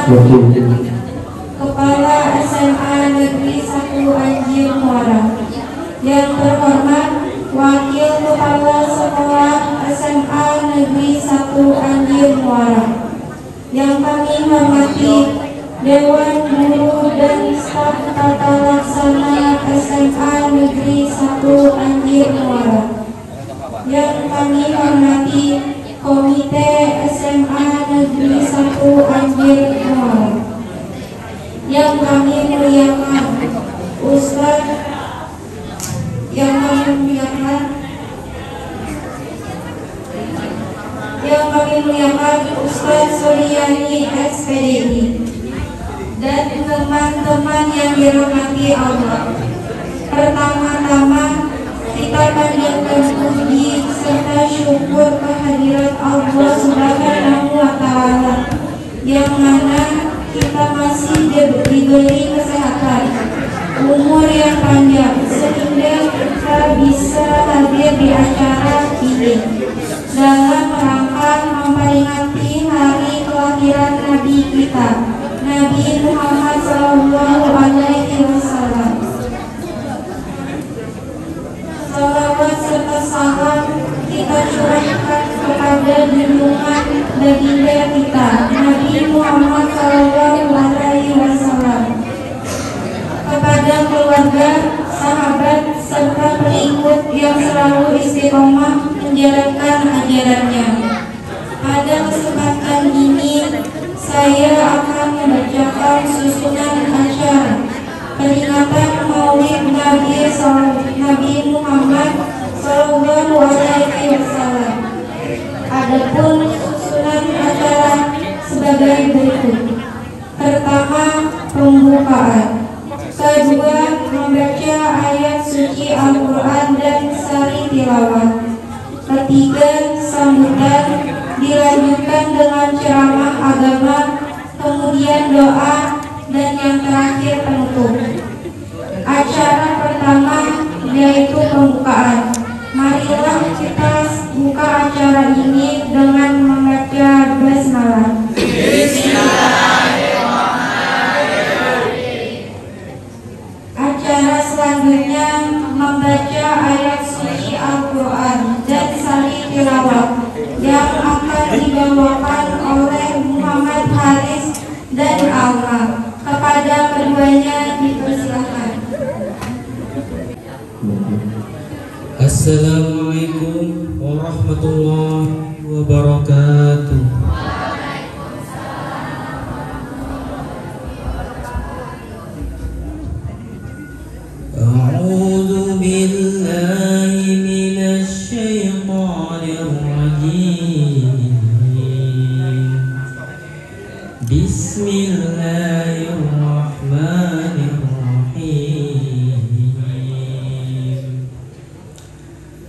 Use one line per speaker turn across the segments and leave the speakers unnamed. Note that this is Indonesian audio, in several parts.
Kepala SMA Negeri 1 Anjir Muara. Yang terhormat Wakil Kepala Sekolah SMA Negeri 1 Anjir Muara. Yang kami hormati Dewan Guru dan Staf Tata Laksana SMA Negeri 1 Anjir Muara. Yang kami hormati Komite SMA Negeri 1 Anjir Muara. Yang kami muliakan Ustaz Ustaz Suryani SPDI dan teman-teman yang dirahmati Allah. Pertama-tama kita panjatkan puji serta syukur kehadirat Allah Subhanahu wa Ta'ala, yang mana kita masih diberi kesehatan, umur yang panjang, sehingga kita bisa hadir di acara ini dalam rangka memperingati hari kelahiran Nabi kita, Nabi Muhammad SAW. Salawat serta salam kita curahkan kepada junjungan baginda kita, Nabi Muhammad SAW, kepada keluarga, sahabat, serta pengikut yang selalu istiqomah menjalankan ajarannya. Pada kesempatan ini, saya akan membacakan susunan acara peringatan Maulid Nabi Muhammad SAW. Adapun susunan acara sebagai berikut. Pertama, pembukaan. Kedua, membaca ayat suci Al-Quran dan sari tilawat. Ketiga, sambutan, dilanjutkan dengan ceramah agama, kemudian doa, dan yang terakhir penutup. Acara pertama yaitu pembukaan. Marilah kita buka acara ini dengan membaca basmalah. Acara selanjutnya membaca ayat suci Al-Quran dan sari tilawat yang akan dibawakan oleh Muhammad Haris dan Alma. Kepada keduanya dipersilakan.
Assalamualaikum warahmatullahi wabarakatuh. A'udzu billahi minasy syaithanir rajim. Bismillahirrahmanirrahim.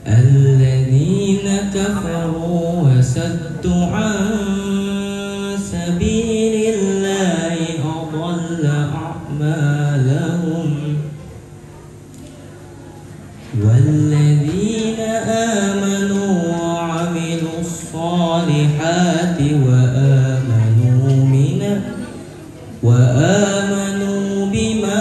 Alladzina kafaru wa saddu an sabilillahi adalla a'malahum. Walladzina amanu wa 'amilus solihati وآمنوا بما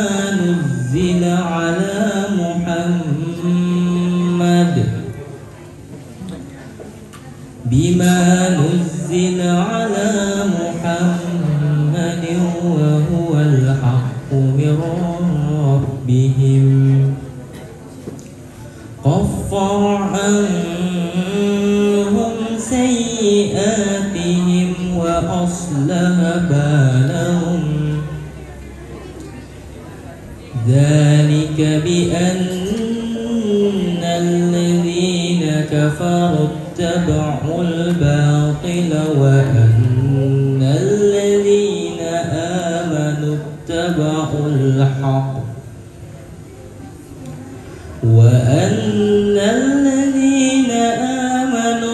نزل على محمد وهو الحق من ربهم كفر عنهم سيئاتهم وأصلح بالهم ذلك بأن الذين كفروا اتبعوا الباطل وأن الذين آمنوا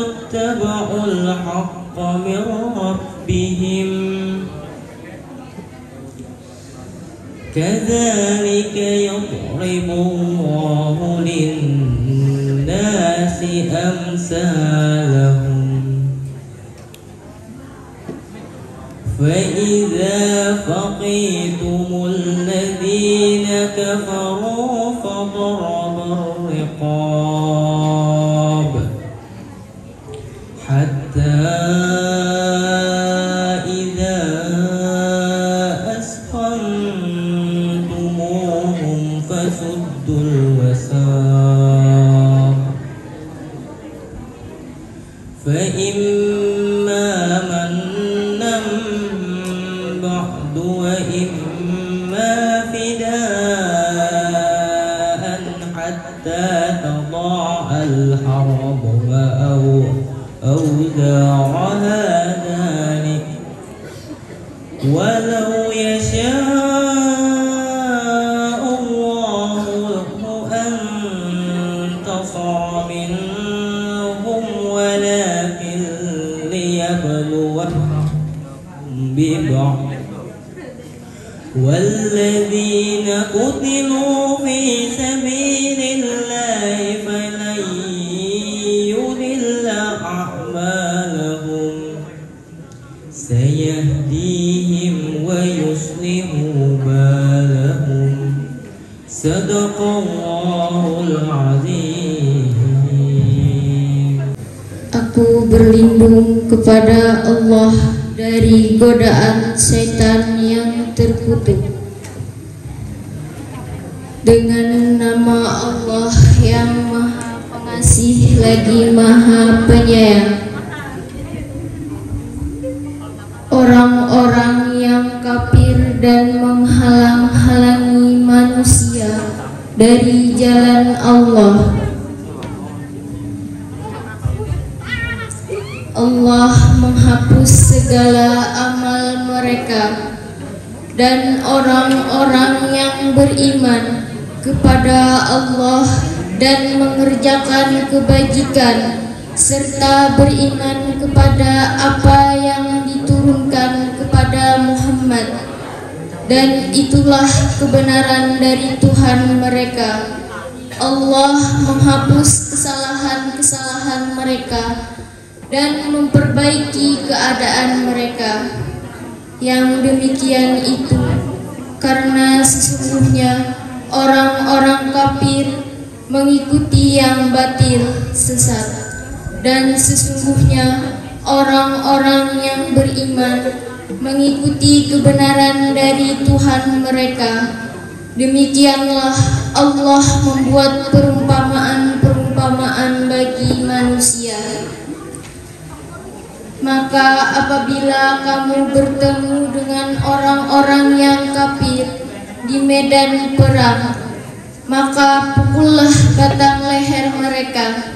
اتبعوا الحق من ربهم كذلك يضرب الله للناس أمثالهم فإذا فقيتم الذين كفروا فضرب الرقاب حتى إذا أثخنتموهم فشدوا الوثاق فإما منا بعد وإما فداء حتى تضاع الحرب أوزارها ذلك ولو يشاء الله انتصر منهم ولكن ليبلوهم ببعض والذين قتلوا في سبيل الله فلن يضل أعمالهم سيهديهم ويصلح بالهم صدق الله العظيم.
Aku berlindung kepada Allah dari godaan setan yang terkutuk. Dengan nama Allah yang Maha Pengasih lagi Maha Penyayang. Orang-orang yang kafir dan menghalang-halangi manusia dari jalan Allah, Allah menghapus segala amal mereka, dan orang-orang yang beriman kepada Allah dan mengerjakan kebajikan serta beriman kepada apa yang diturunkan kepada Muhammad, dan itulah kebenaran dari Tuhan mereka. Allah menghapus kesalahan-kesalahan mereka dan memperbaiki keadaan mereka. Yang demikian itu karena sesungguhnya orang-orang kafir mengikuti yang batil sesat, dan sesungguhnya orang-orang yang beriman mengikuti kebenaran dari Tuhan mereka. Demikianlah Allah membuat perumpamaan-perumpamaan bagi manusia. Maka apabila kamu bertemu dengan orang-orang yang kafir di medan perang, maka pukullah batang leher mereka.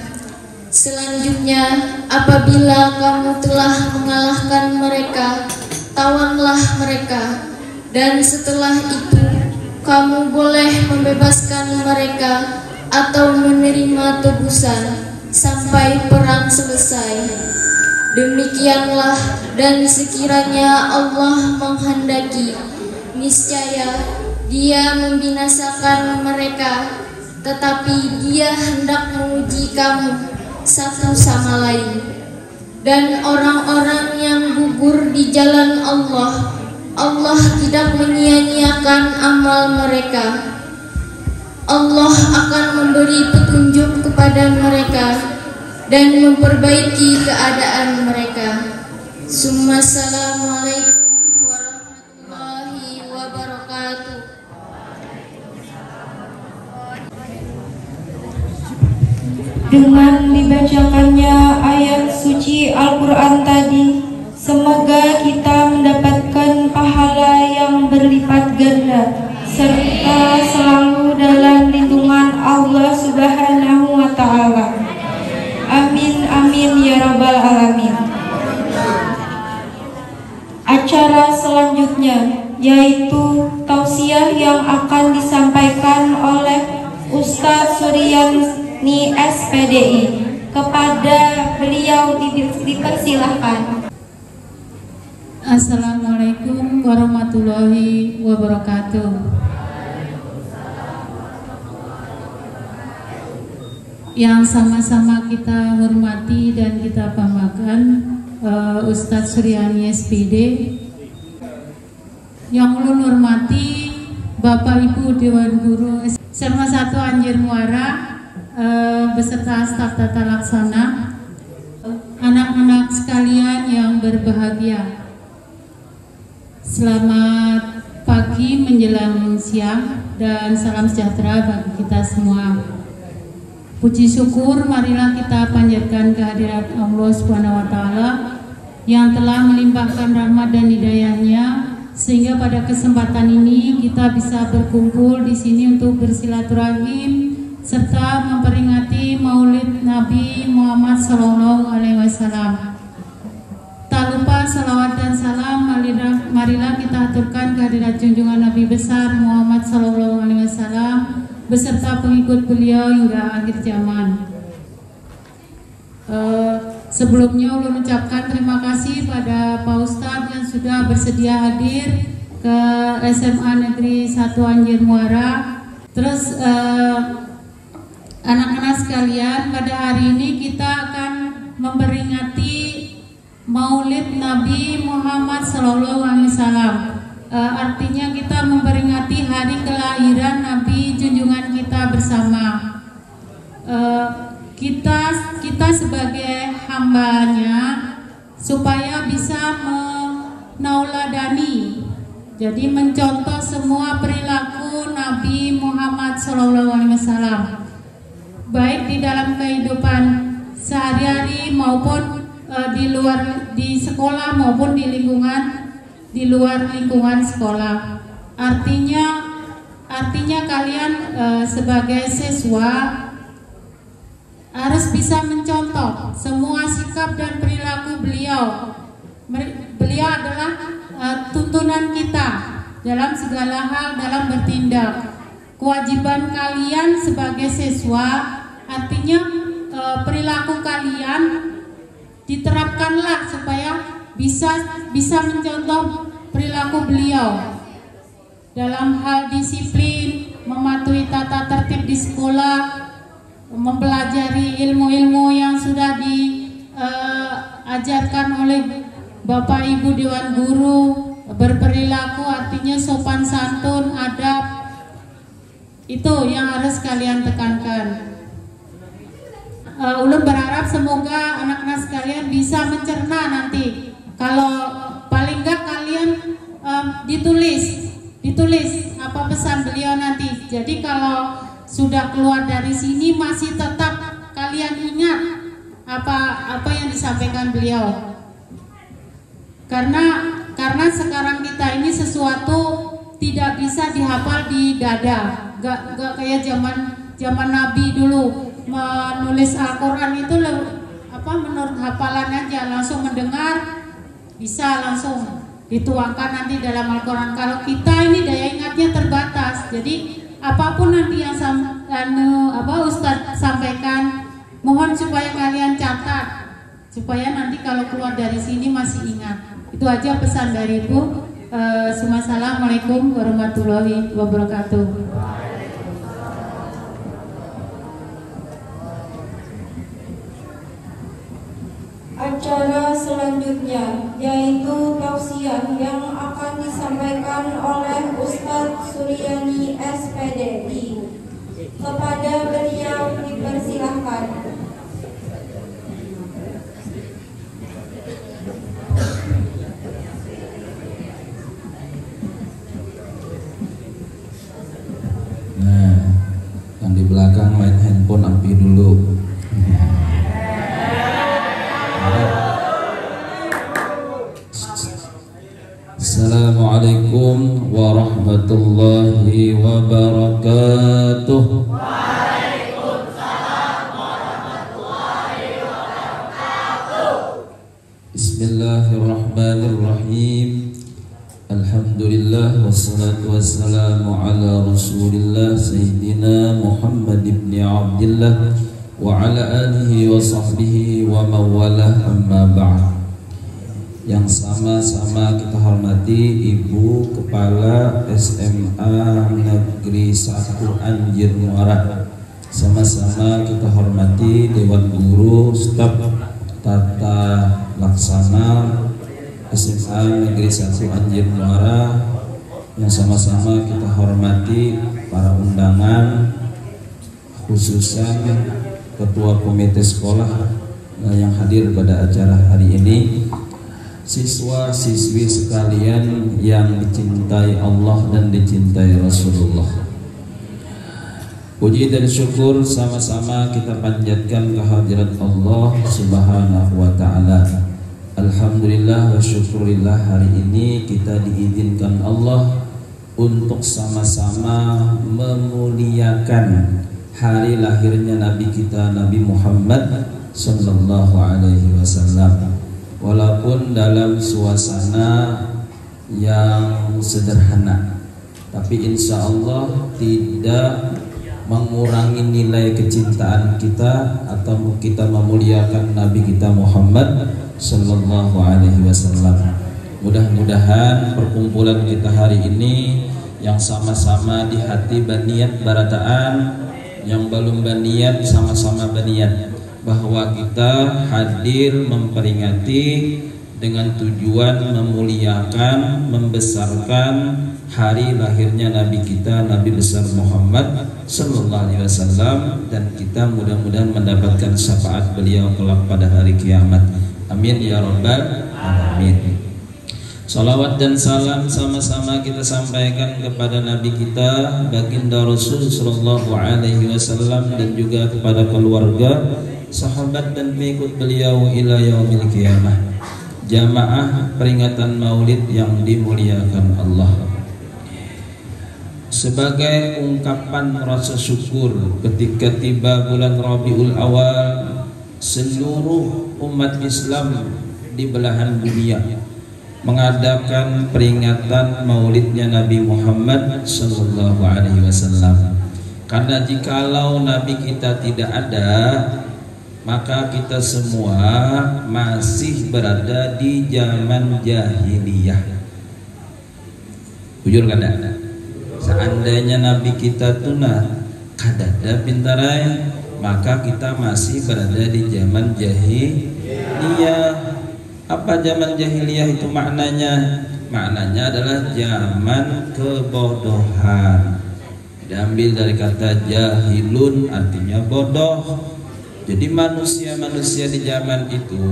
Selanjutnya, apabila kamu telah mengalahkan mereka, tawanlah mereka, dan setelah itu kamu boleh membebaskan mereka atau menerima tebusan sampai perang selesai. Demikianlah, dan sekiranya Allah menghendaki, niscaya Dia membinasakan mereka, tetapi Dia hendak menguji kamu satu sama lain. Dan orang-orang yang gugur di jalan Allah, Allah tidak menyia-nyiakan amal mereka. Allah akan memberi petunjuk kepada mereka dan memperbaiki keadaan mereka. Assalamualaikum warahmatullahi wabarakatuh.
Dengan dibacakannya ayat suci Al-Quran tadi, semoga kita mendapatkan pahala yang berlipat ganda serta selalu dalam lindungan Allah Subhanahu wa Ta'ala. Amin amin ya rabbal alamin. Acara selanjutnya yaitu tausiah yang akan disampaikan oleh Ustadz Suryani SPDI. Kepada beliau dipersilahkan.
Assalamualaikum warahmatullahi wabarakatuh. Yang sama-sama kita hormati dan kita banggakan, Ustadz Suryani SPD Yang ulun hormati Bapak Ibu Dewan Guru SMA 1 Anjir Muara beserta staf tata laksana, anak-anak sekalian yang berbahagia. Selamat pagi menjelang siang dan salam sejahtera bagi kita semua. Puji syukur marilah kita panjatkan kehadirat Allah Subhanahu wa taala yang telah melimpahkan rahmat dan hidayahnya sehingga pada kesempatan ini kita bisa berkumpul di sini untuk bersilaturahim serta memperingati Maulid Nabi Muhammad SAW. Tak lupa salawat dan salam marilah kita aturkan kehadirat junjungan Nabi besar Muhammad SAW beserta pengikut beliau hingga akhir zaman. Sebelumnya ulun ucapkan terima kasih pada Pak Ustadz yang sudah bersedia hadir ke SMA Negeri 1 Anjir Muara. Terus anak-anak sekalian, pada hari ini kita akan memperingati Maulid Nabi Muhammad SAW. Artinya kita memperingati hari kelahiran Nabi junjungan kita bersama. Kita sebagai hambanya supaya bisa menauladani, jadi mencontoh semua perilaku Nabi Muhammad SAW, baik di dalam kehidupan sehari-hari maupun di sekolah maupun di luar lingkungan sekolah. Artinya kalian sebagai siswa harus bisa mencontoh semua sikap dan perilaku beliau. Beliau adalah tuntunan kita dalam segala hal dalam bertindak. Kewajiban kalian sebagai siswa artinya perilaku kalian diterapkanlah supaya bisa mencontoh perilaku beliau dalam hal disiplin, mematuhi tata tertib di sekolah, mempelajari ilmu-ilmu yang sudah diajarkan oleh Bapak Ibu Dewan Guru, berperilaku artinya sopan santun, adab. Itu yang harus kalian tekankan. Ulun berharap semoga anak-anak sekalian bisa mencerna nanti. Kalau paling enggak kalian ditulis apa pesan beliau nanti. Jadi kalau sudah keluar dari sini masih tetap kalian ingat apa yang disampaikan beliau. Karena sekarang kita ini sesuatu tidak bisa dihafal di dada. Gak kayak zaman Nabi dulu menulis Al-Quran itu menurut hafalan aja, langsung mendengar bisa langsung dituangkan nanti dalam Al-Quran. Kalau kita ini daya ingatnya terbatas, jadi apapun nanti yang Ustadz sampaikan, mohon supaya kalian catat supaya nanti kalau keluar dari sini masih ingat. Itu aja pesan dari Ibu. Assalamualaikum warahmatullahi wabarakatuh.
Acara selanjutnya yaitu tausiah yang akan disampaikan oleh Ustadz Suryani SPDI. Kepada beliau dipersilahkan.
Nah, yang di belakang main handphone ampi dulu. Assalamualaikum warahmatullahi wabarakatuh.
Waalaikumsalam warahmatullahi wabarakatuh.
Bismillahirrahmanirrahim. Alhamdulillah wassalatu wassalamu ala Rasulillah Sayyidina Muhammad ibn Abdillah wa ala alihi wa sahbihi wa mawalah, amma ba'd. Yang sama-sama kita hormati Ibu Kepala SMA Negeri 1 Anjir Muara, sama-sama kita hormati Dewan Guru, staf tata laksana SMA Negeri 1 Anjir Muara, yang sama-sama kita hormati para undangan, khususnya Ketua Komite Sekolah yang hadir pada acara hari ini, siswa-siswi sekalian yang dicintai Allah dan dicintai Rasulullah. Puji dan syukur sama-sama kita panjatkan kehadirat Allah Subhanahu wa ta'ala. Alhamdulillah wa syukurillah, hari ini kita diizinkan Allah untuk sama-sama memuliakan hari lahirnya Nabi kita, Nabi Muhammad sallallahu alaihi wasallam. Walaupun dalam suasana yang sederhana, tapi insya Allah tidak mengurangi nilai kecintaan kita atau kita memuliakan Nabi kita Muhammad sallallahu alaihi wasallam. Mudah-mudahan perkumpulan kita hari ini yang sama-sama di hati baniat barataan, yang belum baniat sama-sama baniat, bahwa kita hadir memperingati dengan tujuan memuliakan, membesarkan hari lahirnya Nabi kita, Nabi besar Muhammad sallallahu alaihi wasallam, dan kita mudah-mudahan mendapatkan syafaat beliau kelak pada hari kiamat. Amin ya rabbal alamin. Salawat dan salam sama-sama kita sampaikan kepada Nabi kita, baginda Rasul sallallahu alaihi wasallam, dan juga kepada keluarga, sahabat dan pengikut beliau ila yaumil qiyamah. Jamaah peringatan Maulid yang dimuliakan Allah, sebagai ungkapan rasa syukur ketika tiba bulan Rabiul Awal, seluruh umat Islam di belahan dunia mengadakan peringatan Maulidnya Nabi Muhammad sallallahu alaihi wasallam. Karena jikalau Nabi kita tidak ada, maka kita semua masih berada di zaman jahiliyah. Jujur kada? Seandainya Nabi kita tuna kadada pintarai, maka kita masih berada di zaman jahiliyah. Apa zaman jahiliyah itu maknanya? Maknanya adalah zaman kebodohan. Diambil dari kata jahilun, artinya bodoh. Jadi manusia-manusia di zaman itu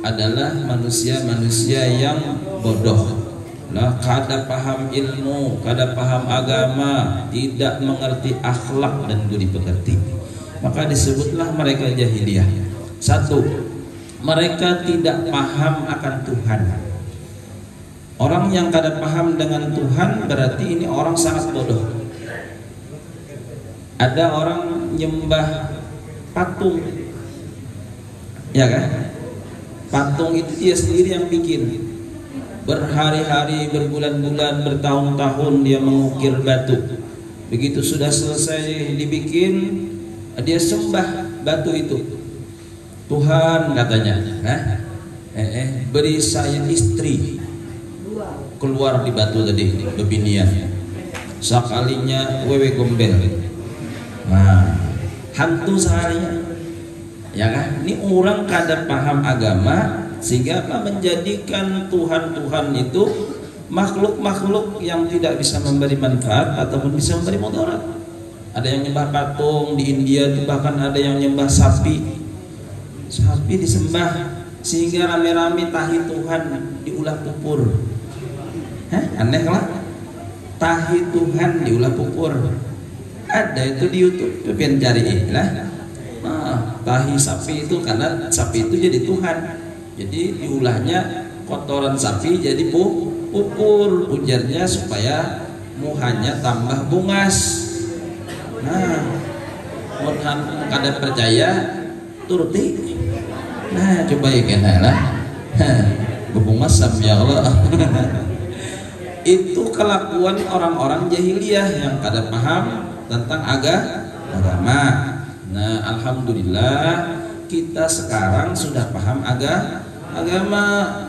adalah manusia-manusia yang bodoh. Lah, kada paham ilmu, kada paham agama, tidak mengerti akhlak dan budi pekerti. Maka disebutlah mereka jahiliyah. Satu, mereka tidak paham akan Tuhan. Orang yang kada paham dengan Tuhan berarti ini orang sangat bodoh. Ada orang nyembah patung, ya kan? Patung itu dia sendiri yang bikin. Berhari-hari, berbulan-bulan, bertahun-tahun dia mengukir batu. Begitu sudah selesai dibikin, dia sembah batu itu. Tuhan katanya, beri saya istri. Keluar di batu tadi, bebinian. Sekalinya wewe gombel. Nah, hantu seharinya, ya kan? Ini orang kada paham agama, sehingga apa, menjadikan Tuhan-Tuhan itu makhluk-makhluk yang tidak bisa memberi manfaat ataupun bisa memberi mudarat. Ada yang nyembah patung di India itu, bahkan ada yang nyembah sapi. Sapi disembah sehingga rame-rame tahi Tuhan diulah pupur. Aneh lah, tahi Tuhan diulah pupur. Ada itu di YouTube, pengen cari lah. Tahi sapi itu, karena sapi itu jadi Tuhan. Jadi diulahnya kotoran sapi jadi pupur, ujarnya supaya muhanya tambah bungas. Nah, mun kada percaya turuti. Nah, coba ikan lah. Bebungas ya Allah. Itu kelakuan orang-orang jahiliyah yang kada paham tentang agama. Nah, alhamdulillah kita sekarang sudah paham agama.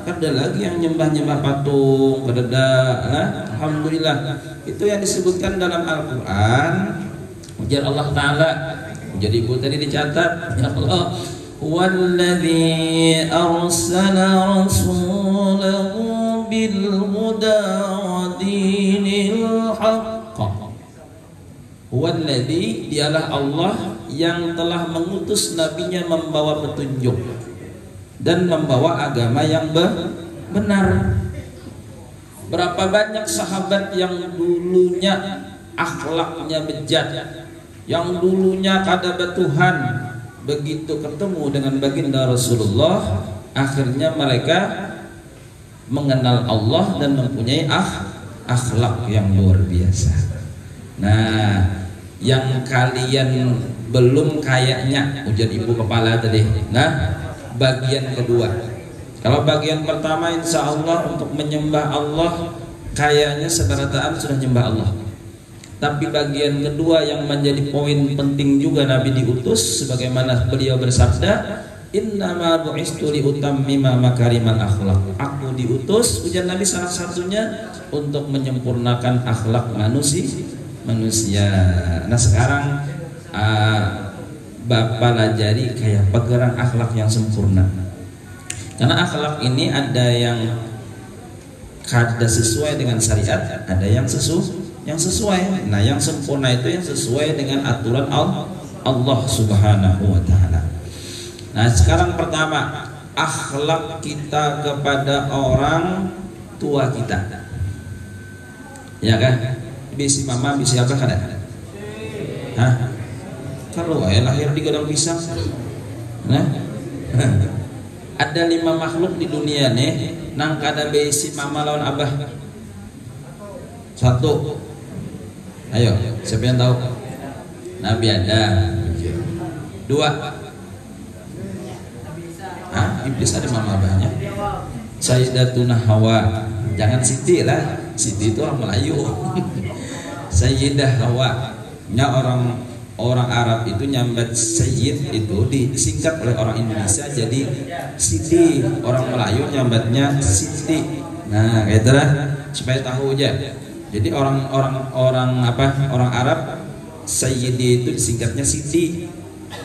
Kada lagi yang nyembah-nyembah patung, kada. Alhamdulillah. Itu yang disebutkan dalam Al-Qur'an. Ujar Allah Ta'ala. Jadi ibu tadi dicatat, ya Allah, والذي أرسل رسوله بالهدى ودين الحق. Huwallazi, dialah Allah yang telah mengutus nabinya membawa petunjuk dan membawa agama yang benar. Berapa banyak sahabat yang dulunya akhlaknya bejat, yang dulunya kada bertuhan, begitu ketemu dengan baginda Rasulullah, akhirnya mereka mengenal Allah dan mempunyai akhlak yang luar biasa. Nah, yang kalian belum kayaknya, ujar ibu kepala tadi. Nah, bagian kedua. Kalau bagian pertama insya Allah untuk menyembah Allah, kayaknya secara-taat sudah nyembah Allah. Tapi bagian kedua yang menjadi poin penting juga, Nabi diutus sebagaimana beliau bersabda, innama bu'istu liutammima makarimal akhlak. Aku diutus, ujar Nabi salah satunya untuk menyempurnakan akhlak manusia. Nah sekarang Bapak lajari kayak pegeran akhlak yang sempurna. Karena akhlak ini ada yang kada sesuai dengan syariat, ada yang sesuai. Nah, yang sempurna itu yang sesuai dengan aturan Allah Subhanahu wa taala. Nah, sekarang pertama, akhlak kita kepada orang tua kita. Ya kan? Bisi mama, bisi apa kada? Hah? Kalau lahir di gadang pisang. Nah. Ada 5 makhluk di dunia nih nang kada besi mama lawan abah. 1. Ayo, siapa yang tahu? Nabi Adam. 2. Iblis ada mama abahnya. Sayyidatuna Hawa. Jangan Siti lah. Siti itu orang Melayu. Sayyidah Hawa. Nya orang Arab itu nyambat Sayyid itu disingkat oleh orang Indonesia jadi Siti, orang Melayu nyambatnya Siti. Nah, kayak itulah supaya tahu aja. Jadi orang Arab Sayyidi itu disingkatnya Siti.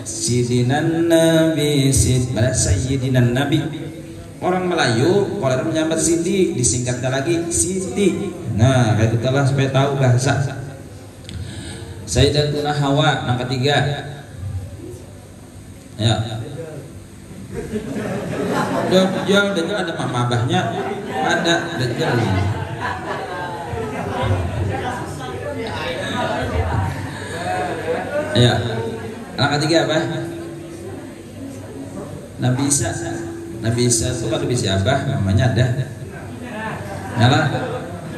Sayyidinan Nabi, Sayyidinan Nabi. Orang Melayu kalau menyambat Siti disingkatnya lagi Siti. Nah, kayak itulah supaya tahu bahasa. Sayyidatuna Hawa yang ketiga. Ya. Dajjal ada mama abahnya, ada Dajjal. Ya. Anak ketiga apa? Nabi Isa. Nabi Isa itu kan Nabi abah, mamanya ada. Nyala.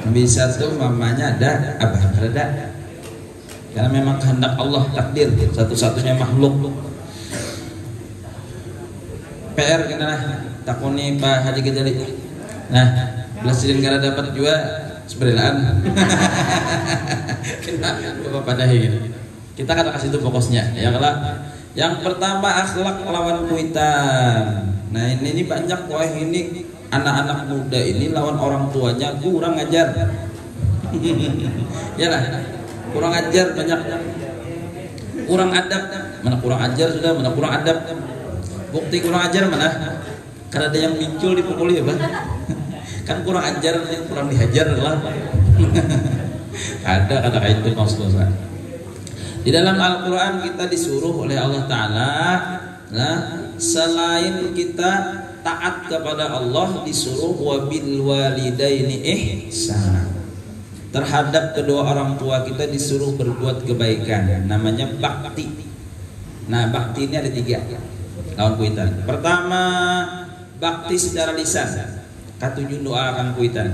Nabi Isa itu mamanya ada, abah ada. Karena memang kehendak Allah, takdir, satu-satunya makhluk. PR kena takuni Pak Haji Kejali. Nah, belas negara dapat juga seberelaan. Kita Bapak dahi. Kita kata kasih itu fokusnya. Ya kalau yang pertama akhlak lawan kuitan. Nah ini banyak ini anak-anak muda ini lawan orang tuanya kurang ajar. Ya lah. Kurang ajar banyak, kurang adab. Mana kurang ajar sudah, mana kurang adab. Bukti kurang ajar mana? Karena ada yang muncul dipukuli ya Pak. Kan kurang ajar, kurang dihajar lah. Ada kata itu maksudnya. Di dalam Al-Quran kita disuruh oleh Allah Ta'ala, nah, selain kita taat kepada Allah, disuruh wabil walidaini ihsana. Terhadap kedua orang tua kita disuruh berbuat kebaikan, namanya bakti. Nah, bakti ini ada 3 lawan kuitan. Pertama, bakti secara lisan. Katujuh doa akan kuitan.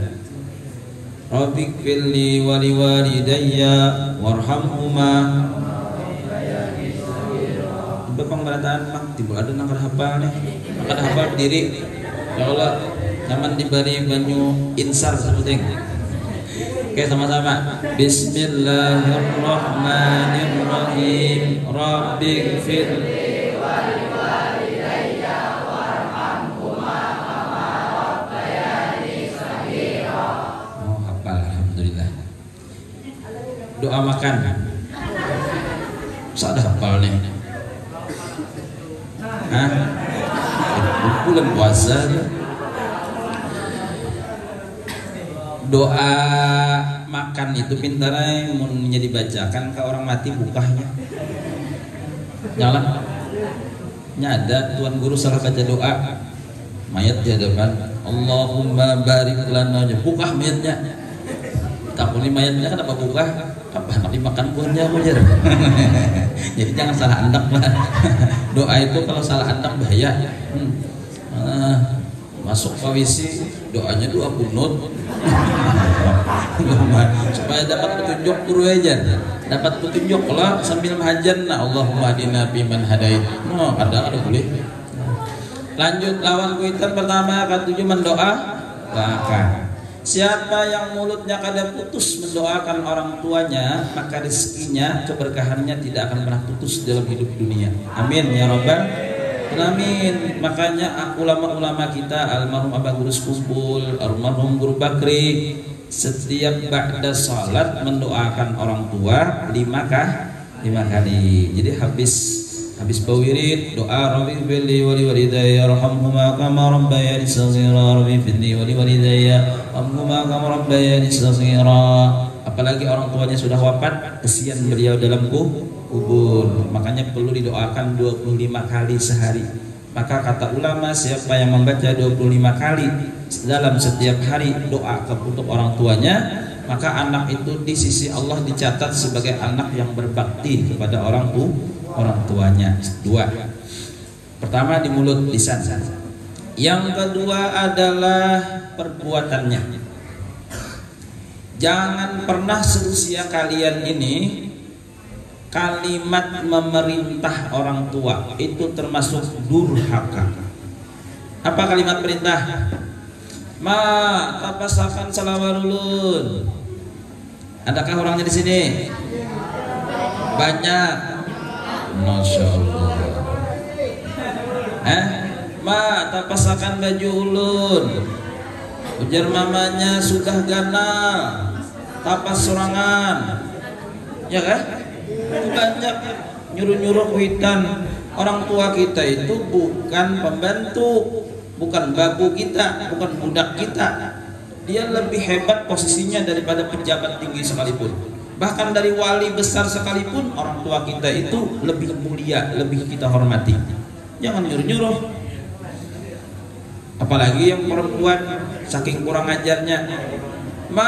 Rabbik firli wa liwalidayya warhamhuma. Bapak berataan Bang, tiba ada nang hafal nih. Akan hafal berdiri. Ya Allah, nyaman diberi banyu insar sebuting. Oke, sama-sama. Bismillahirrahmanirrahim. Rabbik firli wa liwalidayya warhamhuma kama rabbayani shaghira. Oh, hafal, alhamdulillah. Doa makan. Sada hafal nih. Bulan puasa. doa makan itu pintarnya munnya dibacakan ke orang mati bukahnya nyala nyada tuan guru salah baca doa mayat di hadapan Allahumma barik lana bukah mayatnya tak boleh mayatnya kenapa bukah apa nak dimakan buahnya mulir jadi jangan salah andak lah doa itu kalau salah andak bahaya masuk ke WC doanya doa kunut supaya dapat petunjuk guru aja dapat petunjuk kalau sambil mahajan nah Allahumma hadina fiman hadait ada boleh lanjut lawan kuitan pertama ketujuh mendoakan siapa yang mulutnya kada putus mendoakan orang tuanya maka rezekinya keberkahannya tidak akan pernah putus dalam hidup dunia amin ya rabbal alamin. Makanya ulama-ulama kita almarhum Abah Guru Sekumpul, almarhum Guru Bakri setiap ba'da salat mendoakan orang tua 5 kali. Jadi habis bawirid doa rabbi fili wali walidayya warhamhuma kama rabbayani shaghira rabbi fili wali walidayya warhamhuma kama rabbayani shaghira. Apalagi orang tuanya sudah wafat, kesian beliau dalam kubur, makanya perlu didoakan 25 kali sehari. Maka kata ulama siapa yang membaca 25 kali dalam setiap hari doa untuk orang tuanya, maka anak itu di sisi Allah dicatat sebagai anak yang berbakti kepada orang tuanya. 2. Pertama di mulut lisan. Yang kedua adalah perbuatannya. Jangan pernah seusia kalian ini kalimat memerintah orang tua itu termasuk durhaka. Apa kalimat perintah? Ma, tapasakan salawarulun. Adakah orangnya di sini? Banyak. Masya Allah. Ma, tapasakan baju ulun. Ujar mamanya sudah ganal, tapas sorangan, ya kan? Banyak nyuruh-nyuruh kuitan. Orang tua kita itu bukan pembantu, bukan babu kita, bukan budak kita. Dia lebih hebat posisinya daripada pejabat tinggi sekalipun. Bahkan dari wali besar sekalipun, orang tua kita itu lebih mulia, lebih kita hormati. Jangan nyuruh-nyuruh. Apalagi yang perempuan saking kurang ajarnya. Ma,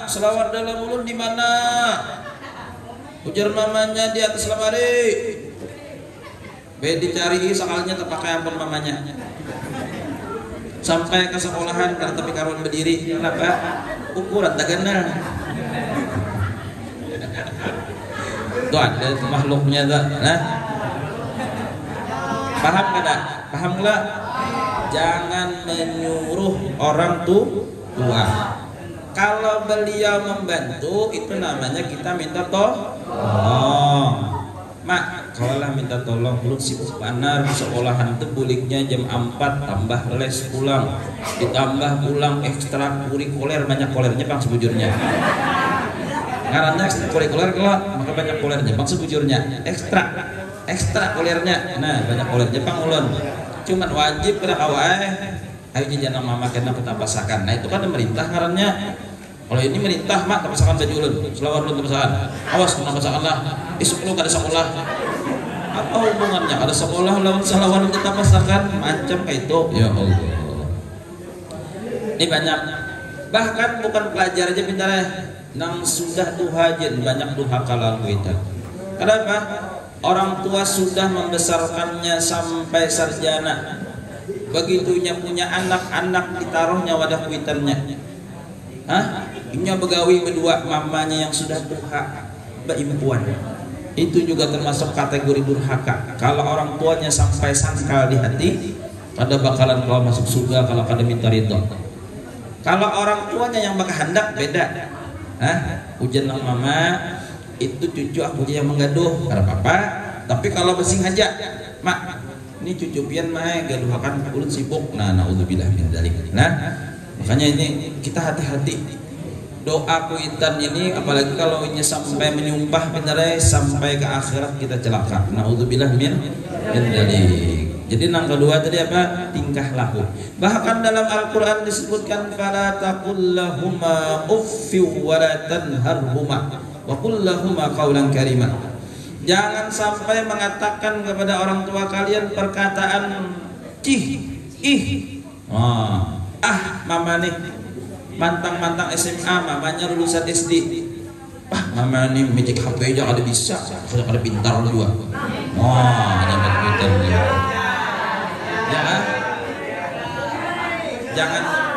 selawat dalam ulun di mana? Ujar mamanya di atas lemari. Dicari sakalnya terpakai ampun mamanya. Sampai ke sekolahan karena tapi karuan berdiri. Kenapa? Ukuran tak kenal. Tuh ada makhluknya tak? Nah, paham kada? Paham nggak? Jangan menyuruh orang tua. Kalau beliau membantu itu namanya kita minta tolong. Mak, kalau lah minta tolong lu sibuk panar sekolahan itu buliknya jam 4 tambah les pulang, ditambah pulang ekstra kurikuler banyak kolernya bang sebujurnya. Karena ekstra kurikuler kalau maka banyak kolernya bang sebujurnya ekstra kolernya. Nah banyak kolernya bang ulun. Cuman wajib kena kawai ayo jangan mama kena ketapasakan. Nah itu kan pemerintah karena kalau ini merintah mak tapasakan baju ulun selawar ulun tapasakan awas tapasakan lah isuk lu kada sekolah apa hubungannya ada sekolah lawan selawar ulun tapasakan macam kayak itu ya Allah. Ini banyak bahkan bukan pelajar aja pintarnya nang sudah tuhajen banyak durhaka lawan kita. Kenapa? Orang tua sudah membesarkannya sampai sarjana. Begitunya punya anak-anak ditaruhnya wadah kuitannya. Inya begawi berdua mamanya yang sudah durhaka, beimpuan. Itu juga termasuk kategori durhaka. Kalau orang tuanya sampai sangkal di hati, kada bakalan keluar masuk surga kalau kada minta ridho. Kalau orang tuanya yang bakal hendak beda. Ujian nang mama itu cucu aku yang menggaduh karena papa, tapi kalau besing aja mak ini cucu pian mah gaduhakan ulun sibuk. Nah naudzubillah min dzalik. Nah makanya ini kita hati-hati doa kuitan ini, apalagi kalau ini sampai menyumpah beneran sampai ke akhirat kita celaka. Naudzubillah min dzalik. Jadi yang kedua tadi apa? Tingkah laku. Bahkan dalam Al-Qur'an disebutkan fala taqul lahuma uffi wa la tanharhuma wa qul lahuma qawlan karima. Jangan sampai mengatakan kepada orang tua kalian perkataan cih, ih. Mama nih mantang-mantang SMA, mamanya lulusan SD. Mama nih micik HP aja kada bisa, kada pintar lu juga. Dapat pintar dia.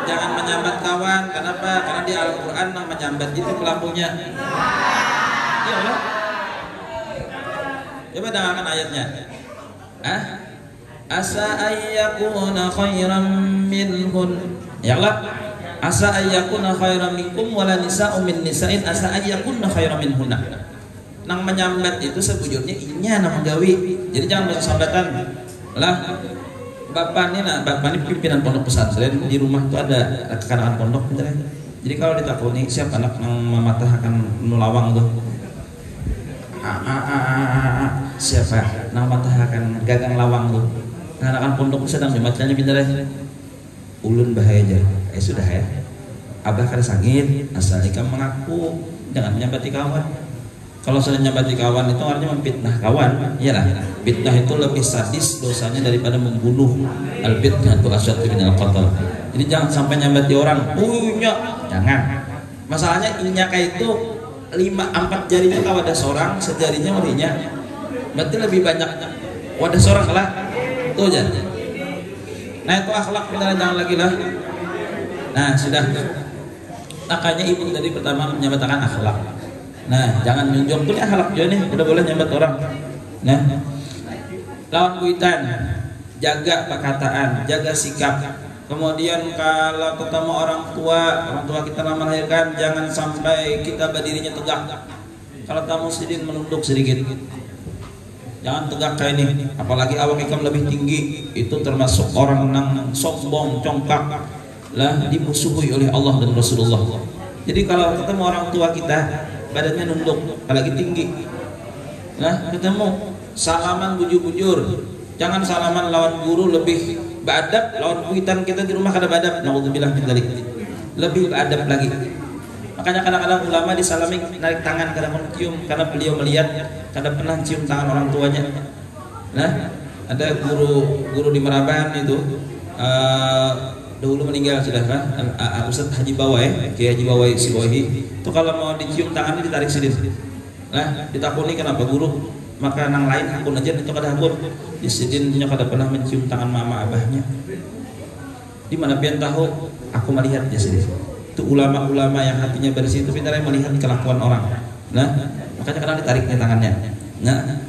Jangan menyambat kawan. Kenapa? Karena di Al-Qur'an yang menyambat itu pelakunya. Iya Allah. Coba dengarkan ayatnya. Asa ayyakuna khairan minhun. Ya Allah. Asa ayyakuna khairan minkum wala nisa'u min nisa'in asa ayyakuna khairan minhunna. Nang menyambat itu sebujurnya inya nang gawi. Jadi jangan bahasa sambatan. Lah bapak ini pimpinan pondok pesantren, di rumah tuh ada kekanakan pondok bener. Jadi kalau ditakoni siapa anak yang mematahkan nulawang tuh? Siapa nang mematahkan gagang lawang tuh? Kekanakan pondok sedang dimatanya bener. Ulun bahaya aja. Sudah ya. Abah kada sangit, asal ikam mengaku, jangan menyambati kawan. Kalau sudah nyambati kawan itu artinya memfitnah kawan. Iyalah, fitnah itu lebih sadis dosanya daripada membunuh. Al-fitnah itu asyaddu minal qatl. Jadi jangan sampai nyambati orang. Jangan. Masalahnya inyaka itu 4 jarinya kalau ada seorang, sejarinya wadinya. Berarti lebih banyak wadah seorang lah. Tuh aja. Nah itu akhlak beneran, jangan lagi lah. Nah sudah. Makanya ibu tadi pertama menyatakan akhlak. Nah jangan nunjuk punya akhlak juga nih, udah boleh nyambat orang. Nah lawan kuitan, jaga perkataan, jaga sikap. Kemudian kalau ketemu orang tua kita melahirkan, jangan sampai kita berdirinya tegak. Kalau tamu sidin menunduk sedikit. Jangan tegak kayak ini, apalagi awak ikam lebih tinggi, itu termasuk orang yang sombong, congkak, lah dimusuhi oleh Allah dan Rasulullah. Jadi kalau ketemu orang tua kita, badannya nunduk, apalagi tinggi. Nah, ketemu salaman bujur-bujur, jangan salaman lawan guru lebih beradab, lawan kuitan kita di rumah kada beradab, naudzubillah min dzalik. Lebih beradab lagi. Makanya kadang-kadang ulama disalami narik tangan kada mencium karena beliau melihat kada pernah cium tangan orang tuanya. Nah, ada guru di Meraban itu dahulu meninggal sudah kan, Ustaz Haji Bawai, Kiai Haji Bawai Sibohi. Itu kalau mau dicium tangannya ditarik sendiri. Nah, ditakuni kenapa guru? Maka nang lain akun aja itu kada akun. Di sidinnya kada pernah mencium tangan mama abahnya. Di mana pian tahu? Aku melihat dia sendiri. Itu ulama-ulama yang hatinya bersih itu pintar melihat kelakuan orang. Nah, makanya kadang ditariknya tangannya. Nah,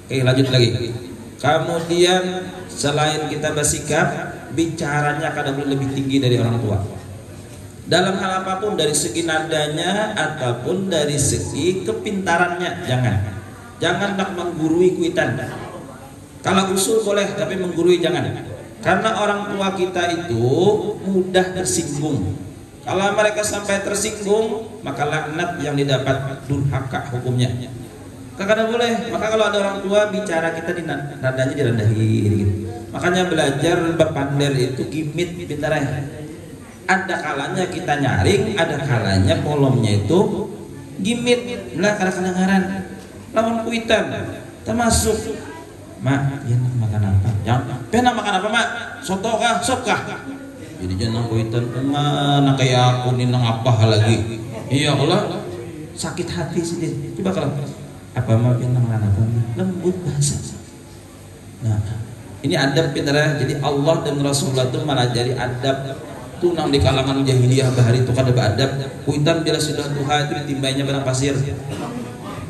oke lanjut lagi. Kemudian selain kita bersikap, bicaranya kadang lebih tinggi dari orang tua. Dalam hal apapun, dari segi nadanya ataupun dari segi kepintarannya, jangan tak menggurui kuitan. Kalau usul boleh, tapi menggurui jangan. Karena orang tua kita itu mudah tersinggung. Kalau mereka sampai tersinggung, maka laknat yang didapat durhaka hukumnya. Kadang boleh. Maka kalau ada orang tua bicara kita di nadanya direndahi gitu. Makanya belajar berpandel itu gimit pintarnya. Ada kalanya kita nyaring, ada kalanya kolomnya itu gimit. Lah kadang-kadang lawan kuitan termasuk. Mak, ya makan apa? Jangan. Pena makan apa, Mak? Soto kah? Sop kah? Jadi jangan kuitan kemana kayak aku nih nang apa lagi? Iya Allah, sakit hati sih. Coba kalau apa mau yang nang apa? Lembut bahasa. Nah, ini adab pintar. Jadi Allah dan Rasulullah itu mengajari adab. Tuh nang di kalangan jahiliyah bahari itu kada beradab. Kuitan bila sudah tuha itu ditimbainya barang pasir.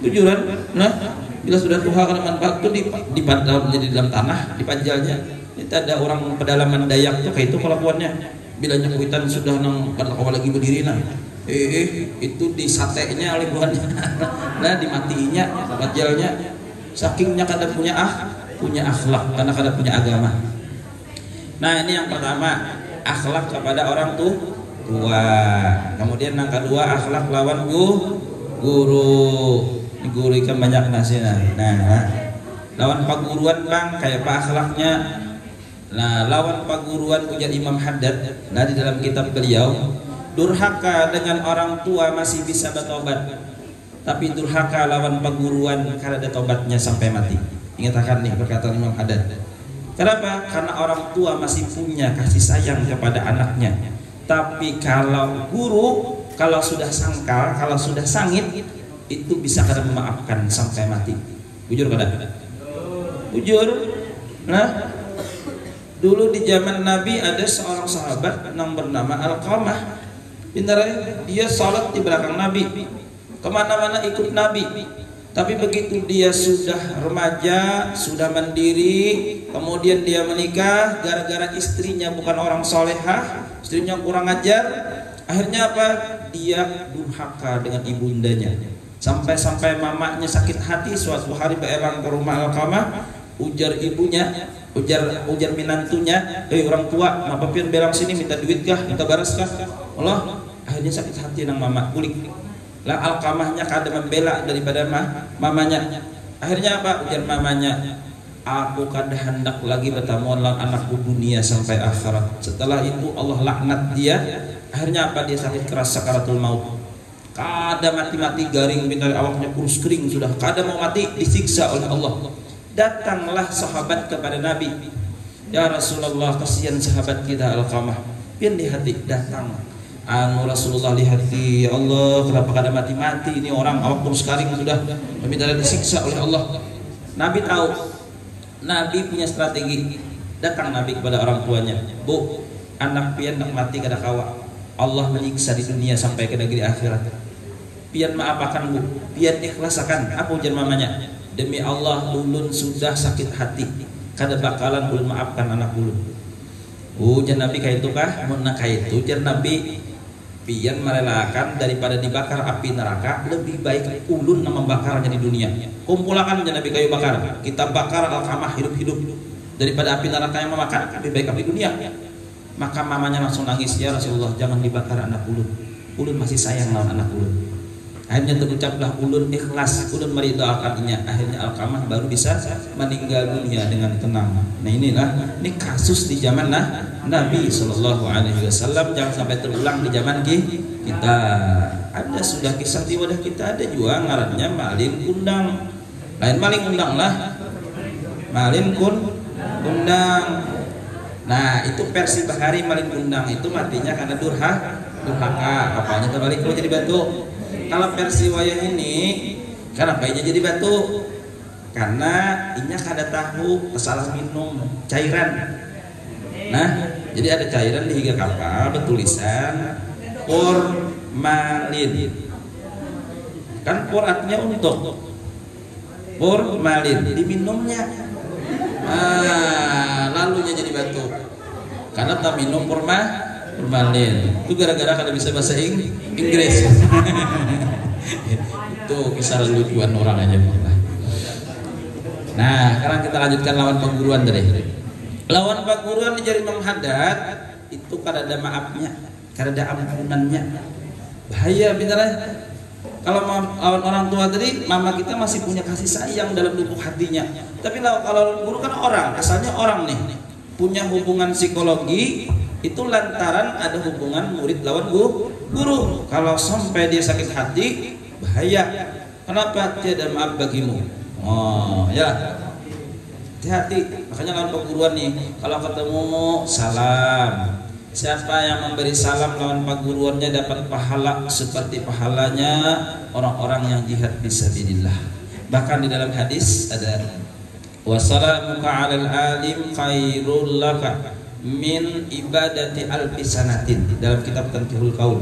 Tujuan, nah bila sudah tuha karena manfaat itu dipadam jadi dalam tanah, dipanjalnya. Itu ada orang pedalaman Dayak tuh kayak itu kelakuannya. Bila kuitan sudah nang pada awal lagi berdiri nah. Itu disatenya oleh buahnya. Nah dimatiinya, panjalnya. Sakingnya kada punya akhlak, karena kada punya agama. Nah ini yang pertama, akhlak kepada orang tua. Kemudian yang kedua, akhlak lawan guru. Guru ikan banyak nasi nah. Lawan paguruan bang, kayak apa akhlaknya? Nah, lawan paguruan ujar Imam Haddad, nah di dalam kitab beliau, durhaka dengan orang tua masih bisa bertobat, tapi durhaka lawan paguruan karena ada tobatnya sampai mati. Ingat akan nih perkataan Imam Haddad. Kenapa? Karena orang tua masih punya kasih sayang kepada anaknya. Tapi kalau guru, kalau sudah sangkal, kalau sudah sangit, itu bisa kada memaafkan sampai mati. Bujur kada? Bujur. Nah, dulu di zaman Nabi ada seorang sahabat yang bernama Alqamah. Pintar, dia salat di belakang Nabi, kemana-mana ikut Nabi. Tapi begitu dia sudah remaja, sudah mandiri, kemudian dia menikah, gara-gara istrinya bukan orang solehah, istrinya kurang ajar, akhirnya apa? Dia durhaka dengan ibundanya. Sampai-sampai mamanya sakit hati. Suatu hari beelang ke rumah Alqamah, ujar ibunya, ujar minantunya, orang tua, ngapa pian belang sini minta duit kah, minta baras kah? Allah, akhirnya sakit hati nang mama, kulik. Lah Alqamahnya kada membela daripada mamanya. Akhirnya apa? Ujar mamanya, aku kada hendak lagi bertemu dengan anakku dunia sampai akhirat. Setelah itu Allah laknat dia. Akhirnya apa? Dia sakit keras sakaratul maut. Kada mati-mati garing, bintang awaknya kurus kering sudah, kada mau mati, disiksa oleh Allah. Datanglah sahabat kepada Nabi, ya Rasulullah, kasihan sahabat kita Alqamah, pian di hati. Datang Rasulullah lihat, ya Allah, kenapa kada mati-mati ini orang, awak kurus kering sudah, meminta disiksa oleh Allah. Nabi tahu, Nabi punya strategi. Datang Nabi kepada orang tuanya, bu, anak pian nak mati kada kawa, Allah menyiksa di dunia sampai ke negeri akhirat. Pian maafakan bu, pian ikhlasakan. Apa ujar mamanya? Demi Allah, ulun sudah sakit hati, kada bakalan ulun maafkan anak ulun. Ujar Nabi kayak itu kah? Mun kayak itu ujar Nabi, pian merelakan daripada dibakar api neraka, lebih baik ulun yang membakarnya di dunia. Kumpulakan ujar Nabi kayu bakar, kita bakar Alqamah hidup-hidup daripada api neraka yang memakan, lebih baik api dunia. Maka mamanya langsung nangis, ya Rasulullah, jangan dibakar anak ulun, ulun masih sayang lawan anak ulun. Akhirnya terucaplah ulun ikhlas, ulun meridaakannya. Akhirnya Alqamah baru bisa meninggal dunia dengan tenang. Nah inilah, ini kasus di zaman Nabi SAW. Jangan sampai terulang di zaman kita. Ada sudah kisah di wadah kita, ada juga ngarannya malin kundang. Lain maling undang lah, malin kundang. Nah itu versi Bahari malin kundang itu matinya karena durhaka. Apanya terbalik kalau jadi batu. Kalau versi wayang ini, kenapa ini jadi batu? Karena inya kada tahu kesalah minum cairan. Nah, jadi ada cairan di higa kapal bertulisan formalin. Kan for artinya untuk, formalin diminumnya. Lalunya jadi batu. Karena tak minum formalin. Itu gara-gara kada bisa bahasa Inggris. Itu kisah lucuan orang aja. Nah, sekarang kita lanjutkan lawan pengguruan tadi. Lawan pengguruan di jari Imam Haddad itu kada ada maafnya, kada ada ampunannya. Bahaya beneran. Kalau lawan orang tua tadi, mama kita masih punya kasih sayang dalam lubuk hatinya. Tapi kalau guru kan orang, asalnya orang nih, punya hubungan psikologi. Itu lantaran ada hubungan murid lawan guru. Kalau sampai dia sakit hati, bahaya. Kenapa? Tiada maaf bagimu. Oh ya, hati-hati. Makanya lawan perguruan nih, kalau ketemu salam. Siapa yang memberi salam lawan perguruannya dapat pahala seperti pahalanya orang-orang yang jihad fisabilillah. Bahkan di dalam hadis ada, wassalamuka 'alal alim khairul laka min ibadati alfisanatin, dalam kitab Tanbihul Qaul.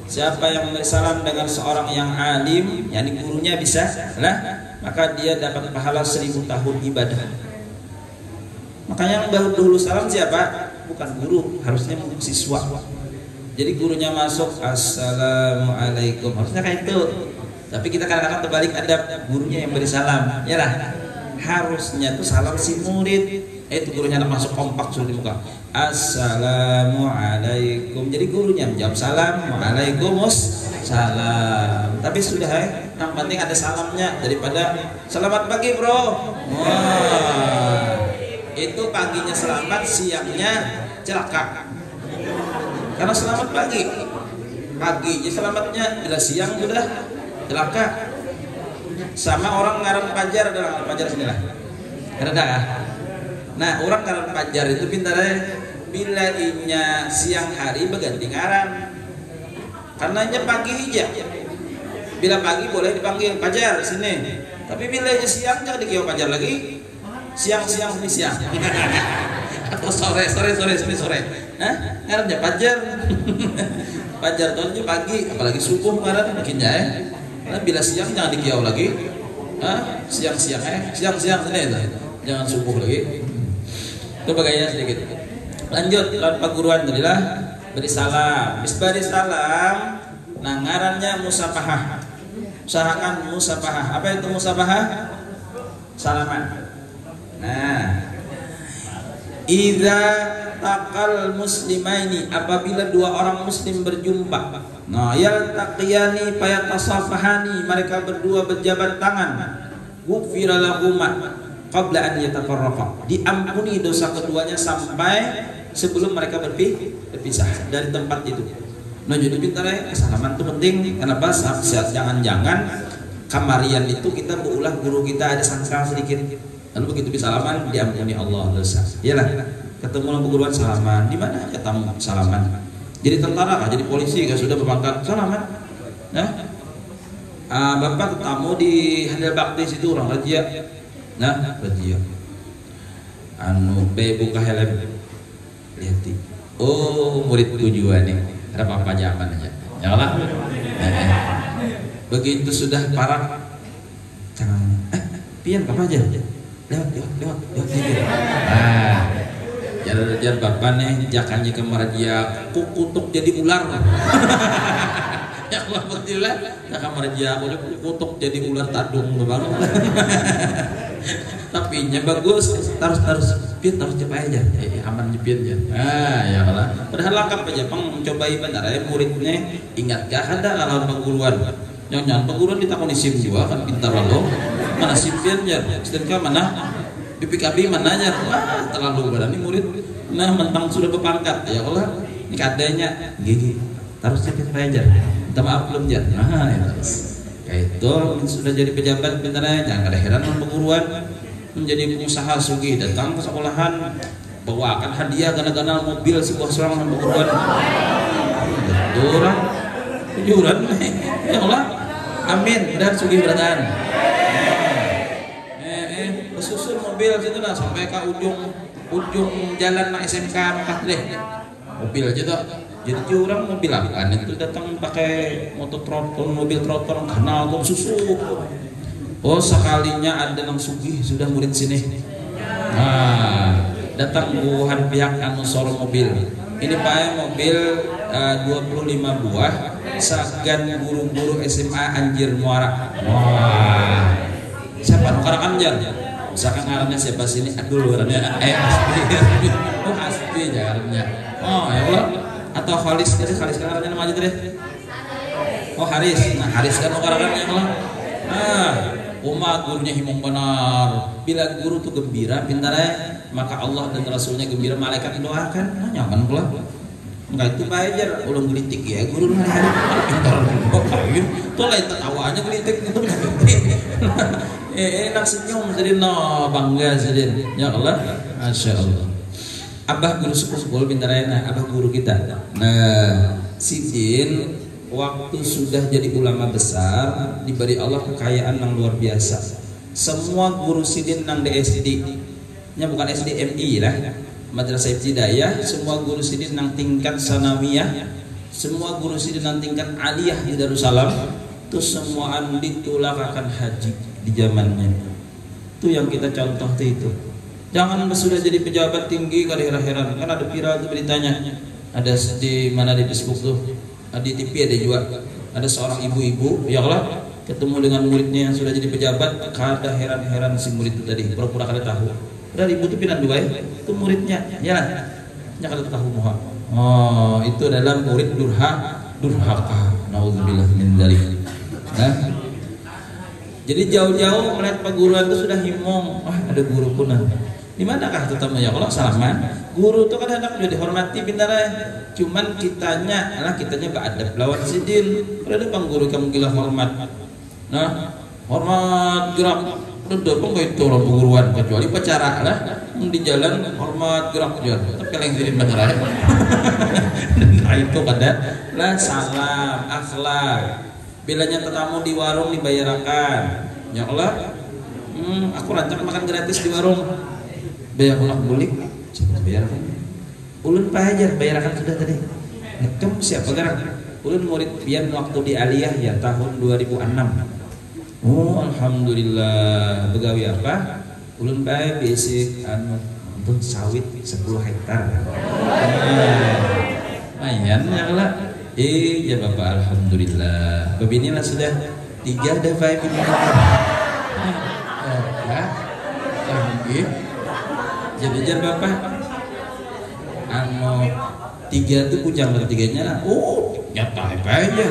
Siapa yang memberi salam dengan seorang yang alim, yakni gurunya bisa lah, maka dia dapat pahala 1000 tahun ibadah. Makanya yang dahulu salam siapa? Bukan guru, harusnya siswa. Jadi gurunya masuk, assalamualaikum, harusnya kayak itu. Tapi kita kadang-kadang terbalik adab, gurunya yang beri salam, ya lah. Harusnya tuh salam si murid. Itu gurunya masuk kompak sudah di muka. Assalamualaikum. Jadi gurunya menjawab salam, waalaikumsalam. Tapi sudah yang penting ada salamnya daripada selamat pagi bro. Wah, itu paginya selamat, siangnya celaka. Karena selamat pagi selamatnya, bila siang sudah celaka. Sama orang ngaran pajar, ada pajar sini lah. Ada. Nah, orang ngaran pajar itu pintarnya bila inya siang hari berganti ngaran. Karena inya pagi aja. Bila pagi boleh dipanggil pajar sini. Tapi bila inya siang jangan dikiau pajar lagi. Siang ini siang. Atau sore sini sore. Nah, ngarannya pajar. Pajar tahunnya pagi, apalagi subuh ngaran bikinnya ya. Karena bila siang jangan dikiau lagi. Siang sini itu. Jangan subuh lagi. Itu bagainya sedikit. Lanjut lawan paguruan tadilah beri salam. Bis beri salam, nah ngarannya musafahah. Usahakan musafahah. Apa itu musafahah? Salaman. Nah, idza taqal muslimaini, apabila dua orang muslim berjumpa, nah yaltaqiyani fayatasafahani, mereka berdua berjabat tangan, ghufira lahuma qabla an yatafarraqa, diampuni dosa keduanya sampai sebelum mereka berpisah dari tempat itu. Nah jadi pintar ya, salaman itu penting. Kenapa? Jangan-jangan kamarian itu kita berulah guru kita ada sangka sedikit, lalu begitu bisalaman diampuni Allah dosa. Iyalah, ketemu sama guruan salaman, di mana aja tamu salaman. Jadi tentara kah, jadi polisi kah, sudah berpangkat salaman. Nah, bapak tamu di Handel Bakti situ orang Rajia. Nah, Rajia. Buka helm. Lihat. Oh, murid tujuan nih. Ada apa zaman aja. Janganlah. Begitu sudah parah. Jangan. Pian apa aja. Lewat. Jar bapak nih jakannya ke Marjia kutuk jadi ular. Ya Allah betul lah. Jakam Marjia kutuk jadi ular tadung baru. Tapi nya bagus, terus pian terus cepat aja, aman jepit ya. Ya Allah. Padahal lengkap aja, mencobai benar ya muridnya. Ingatkah ada lawan pengguruan? Jangan pengguruan ditakoni SIM juga kan pintar lalu. Mana SIM piannya? Sedangkan mana? BPKB mananya? Wah terlalu berani murid. Nah mentang sudah berpangkat ya Allah. Ini kadanya gigi. Terus cepat aja. Minta maaf belum ya? Nah itu. Kayak itu sudah jadi pejabat pintarnya, jangan ada heran pengguruan. Menjadi pengusaha sugih datang ke sekolahan bawakan hadiah gana-gana mobil sebuah seorang pengguruan. Tujuran ya Allah. Amin. Dan sugih berataan. Susun mobil situ lah sampai ke ujung jalan SMK 4 deh. Mobil aja tuh. Jadi orang mobil apaan itu datang pakai mobil troton karena aku susu. Oh sekalinya ada nang sugih sudah murid sini. Nah datang buhan pihak anu soro mobil. Ini pakai mobil 25 buah sagan guru-guru SMA Anjir Muara. Wah siapa nukaran anjir? Misalkan ngarannya siapa sini? Aduh ngarannya Aspi. Oh Aspi ngarannya. Oh ya Allah. Atau Haris ngarannya nama aja deh. Oh Haris. Nah Haris kan nukarannya ya Allah. Nah umat gurunya himung benar. Bila guru tuh gembira pintarnya, maka Allah dan Rasulnya gembira, malaikat doakan. Nah nyaman pula. Enggak itu bayar ulang gelitik ya guru hari-hari pintar. Tuh lain tertawanya gelitik itu enak senyum jadi no bangga jadi ya Allah Masya Allah. Abah guru sekolah pintarnya, abah guru kita. Nah Sidin waktu sudah jadi ulama besar diberi Allah kekayaan yang luar biasa. Semua guru Sidin nang DSD nya bukan SDMI lah, Madrasah Ibtidaiyah. Semua guru Sidin nang tingkat sanawiyah, semua guru Sidin nang tingkat aliyah di Darussalam itu semua ditolak akan haji di zamannya. Itu yang kita contoh itu. Jangan sudah jadi pejabat tinggi kali heran-heran. Kan ada viral tuh beritanya. Ada di mana di Facebook tuh. Di TV ada juga. Ada seorang ibu-ibu, ya Allah, ketemu dengan muridnya yang sudah jadi pejabat. Kada heran-heran si murid itu tadi, pura-pura kada tahu. Udah ibu tuh pinan dua itu muridnya, ya lah. Nya kalau tahu moha. Oh, itu adalah murid durhaka. Nauzubillah min dzalik. Nah. Jadi jauh-jauh melihat perguruan itu sudah himong. Wah, ada guru kuna. Di manakah ketemu ya Allah salaman? Guru itu kan hendak juga dihormati pintarnya. Cuman kitanya beradab lawan sidin. Kalau bang guru kamu gila hormat. Nah, hormat gerak. Udah pun itu orang perguruan kecuali pacara lah. Di jalan hormat gerak jual. Tapi yang sidin beneran. Nah itu pada lah salam akhlak. Bilanya tetamu di warung dibayarkan. Ya Allah, aku rancang makan gratis di warung. Bayar ulah bulik, coba bayarkan. Ulun pahajar bayarkan sudah tadi. Kamu siapa gerak? Ulun murid pian waktu di Aliyah ya tahun 2006. Oh alhamdulillah. Begawi apa? Ulun bae basic untuk sawit 10 hektar. Lumayan ya Allah. Ya Bapak alhamdulillah. Beginilah sudah 3 dah baik ini. Jadi jar Bapak. 3 tuh kujang bertiganya. Oh, nyata aja.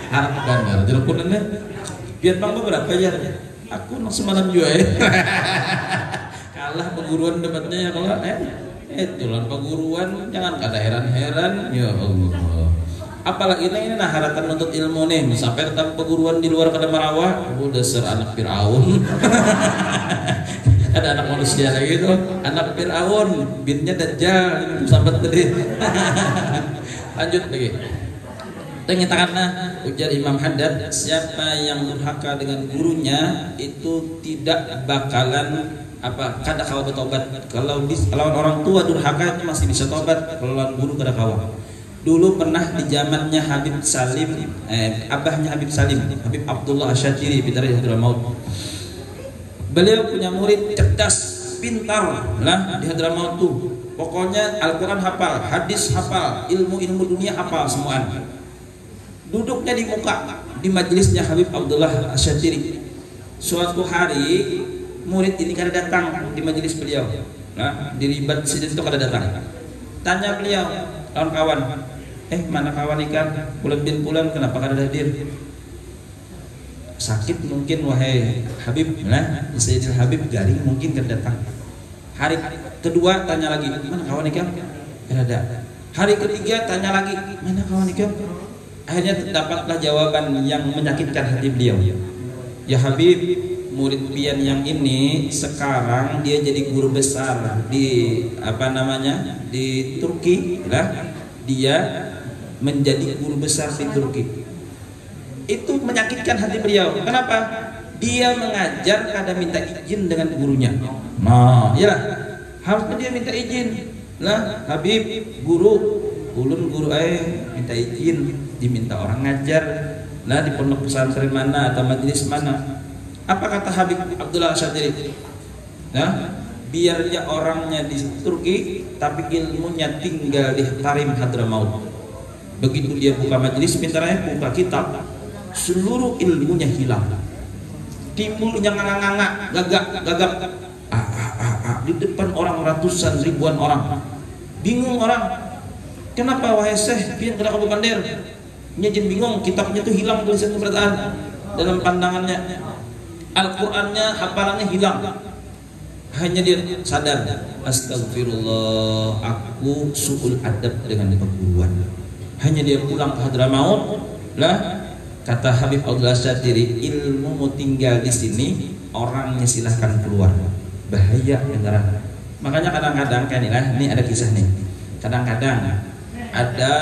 Harapkan enggak teleponannya. Biar Bang berapa jar? Aku nak semalam juga ya. Kalah perguruan debatnya ya kalau itulah perguruan jangan kada heran-heran ya Allah. Apalagi ini haratan untuk ilmu nih sampai tentang perguruan di luar kada marawah dasar anak Firaun. Ada anak manusia lagi tuh anak Firaun binnya Dajjal sampai tadi. Lanjut lagi. Tanyakanlah ujar Imam Haddad, siapa yang durhaka dengan gurunya itu tidak bakalan kada kawa bertobat. Kalau orang tua durhaka itu masih bisa tobat, kalau lawan guru kada kawa. Dulu pernah di zamannya Habib Salim, abahnya Habib Salim, Habib Abdullah Asyatiri pintar Hadramaut Maut. Beliau punya murid cerdas, pintar lah di Hadramaut tuh. Pokoknya Al-Quran hafal, hadis hafal, ilmu dunia hafal semua. Duduknya di muka di majelisnya Habib Abdullah Asyatiri. Suatu hari murid ini kada datang di majelis beliau. Nah, di ribat sidin itu kada datang. Tanya beliau, kawan-kawan, mana kawan ikan? Bulan bin bulan kenapa kada hadir? Sakit mungkin wahai Habib. Nah, Sayyidil Habib garing mungkin kada datang. Hari kedua tanya lagi, mana kawan ikan? Kada ada. Hari ketiga tanya lagi, mana kawan ikan? Akhirnya terdapatlah jawaban yang menyakitkan hati beliau. Ya Habib, murid pian yang ini sekarang dia jadi guru besar di di Turki lah. Dia menjadi guru besar di Turki. Itu menyakitkan hati beliau. Kenapa? Dia mengajar kada minta izin dengan gurunya. Nah, ya harusnya dia minta izin. Lah, Habib, guru, ulun guru minta izin, diminta orang ngajar. Lah di pondok pesantren mana atau majelis mana? Apa kata Habib Abdullah Asyatiri? Nah, biar dia orangnya di Turki tapi ilmunya tinggal di Tarim Hadramaut. Begitu dia buka majelis pintarnya buka kitab, seluruh ilmunya hilang. Timbulnya nganga-nganga, gagap di depan orang ratusan ribuan orang. Bingung orang. Kenapa wahai Syekh pian kada kamu pandir? Nya jin bingung, kitabnya tuh hilang tulisan keberatan dalam pandangannya. Al-Qur'annya hafalannya hilang. Hanya dia sadar, astagfirullah, aku su'ul adab dengan perguruan. Hanya dia pulang ke Hadramaut, lah kata Habib Abdullah Asyatiri, ilmu mau tinggal di sini, orangnya silahkan keluar. Bahaya negara. Makanya kadang-kadang kan ini ada kisah nih. Kadang-kadang ada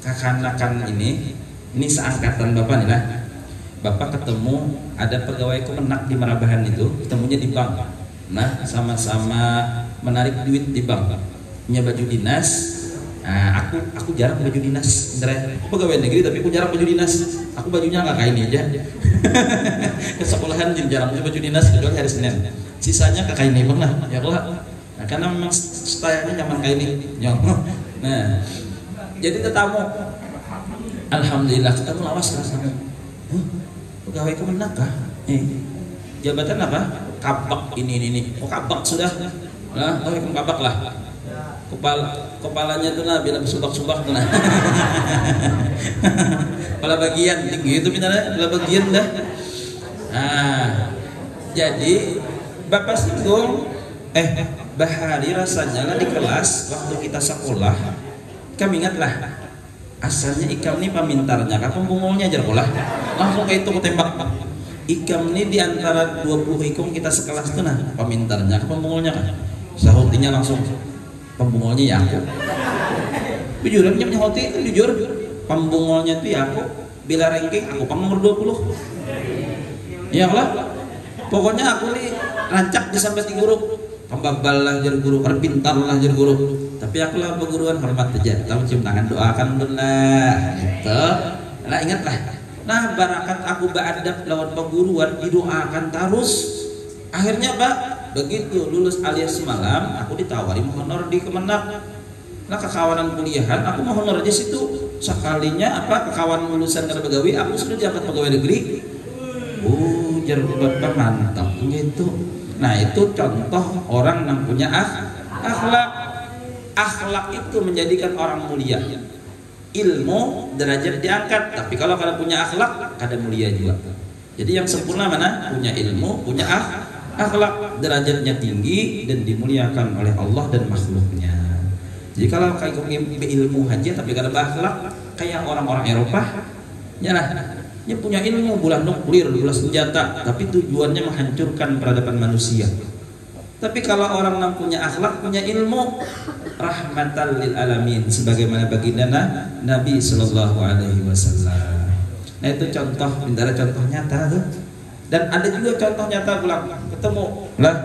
kakanakan ini seangkatan bapak nih lah. Bapak ketemu ada pegawai Kemenak di Marabahan itu, ketemunya di bank. Nah, sama-sama menarik duit di bank. Punya baju dinas. Nah, aku jarang baju dinas. Aku pegawai negeri tapi aku jarang baju dinas. Aku bajunya nggak kayak ini aja. Ke sekolahan jarang baju dinas kecuali hari Senin. Sisanya kayak ini bang lah. Ya Allah. Nah, karena memang stylenya nyaman kayak ini. Nah, jadi tetamu. Alhamdulillah ketemu lawas rasanya. Pegawai Kemenak kah? jabatan apa? Kabak ini. Oh kabak sudah. Nah, oh ikut kabak lah. Kepalanya tuh nah bilang subak-subak tuh nah. Kepala bagian tinggi itu pintarnya, kepala bagian dah. Nah, jadi Bapak Singgung Bahari rasanya lah di kelas waktu kita sekolah kami ingatlah asalnya Ikam ini pamintarnya kan pembungolnya aja lah langsung kayak itu ketembak Ikam ini diantara 20 ikon kita sekelas tuh nah pamintarnya kan pembungolnya kan sahutinya langsung pembungolnya ya aku jujur punya hoti itu jujur pembungolnya tuh ya aku bila ranking aku nomor 20 ya lah pokoknya aku nih rancak di sampai 3 huruf pembabal lah jadi guru, pintar lah jadi guru. Tapi aku lah perguruan hormat aja. Tahu cium tangan doakan benar. Gitu. Nah ingatlah. Nah barakat aku beradab lawan perguruan didoakan terus. Akhirnya Pak begitu lulus alias semalam aku ditawari mau honor di Kemenak. Nah kekawanan kuliahan aku mau honor di situ. Sekalinya apa kekawan lulusan karena begawi aku sudah dapat pegawai negeri. Jadi Bapak mantap gitu. Nah itu contoh orang yang punya akhlak. Akhlak itu menjadikan orang mulia. Ilmu derajat diangkat, tapi kalau kalian punya akhlak, kada mulia juga. Jadi yang sempurna mana? Punya ilmu, punya akhlak, derajatnya tinggi dan dimuliakan oleh Allah dan makhluknya. Jadi kalau kayak ilmu aja tapi kada berakhlak, kayak orang-orang Eropa, ya lah. Dia punya ilmu bulan nuklir, bulan senjata, tapi tujuannya menghancurkan peradaban manusia. Tapi kalau orang yang punya akhlak, punya ilmu, rahmatan lil alamin, sebagaimana baginda Nabi Sallallahu Alaihi Wasallam. Nah itu contoh, bintara contoh nyata tuh. Dan ada juga contoh nyata pulang ketemu lah,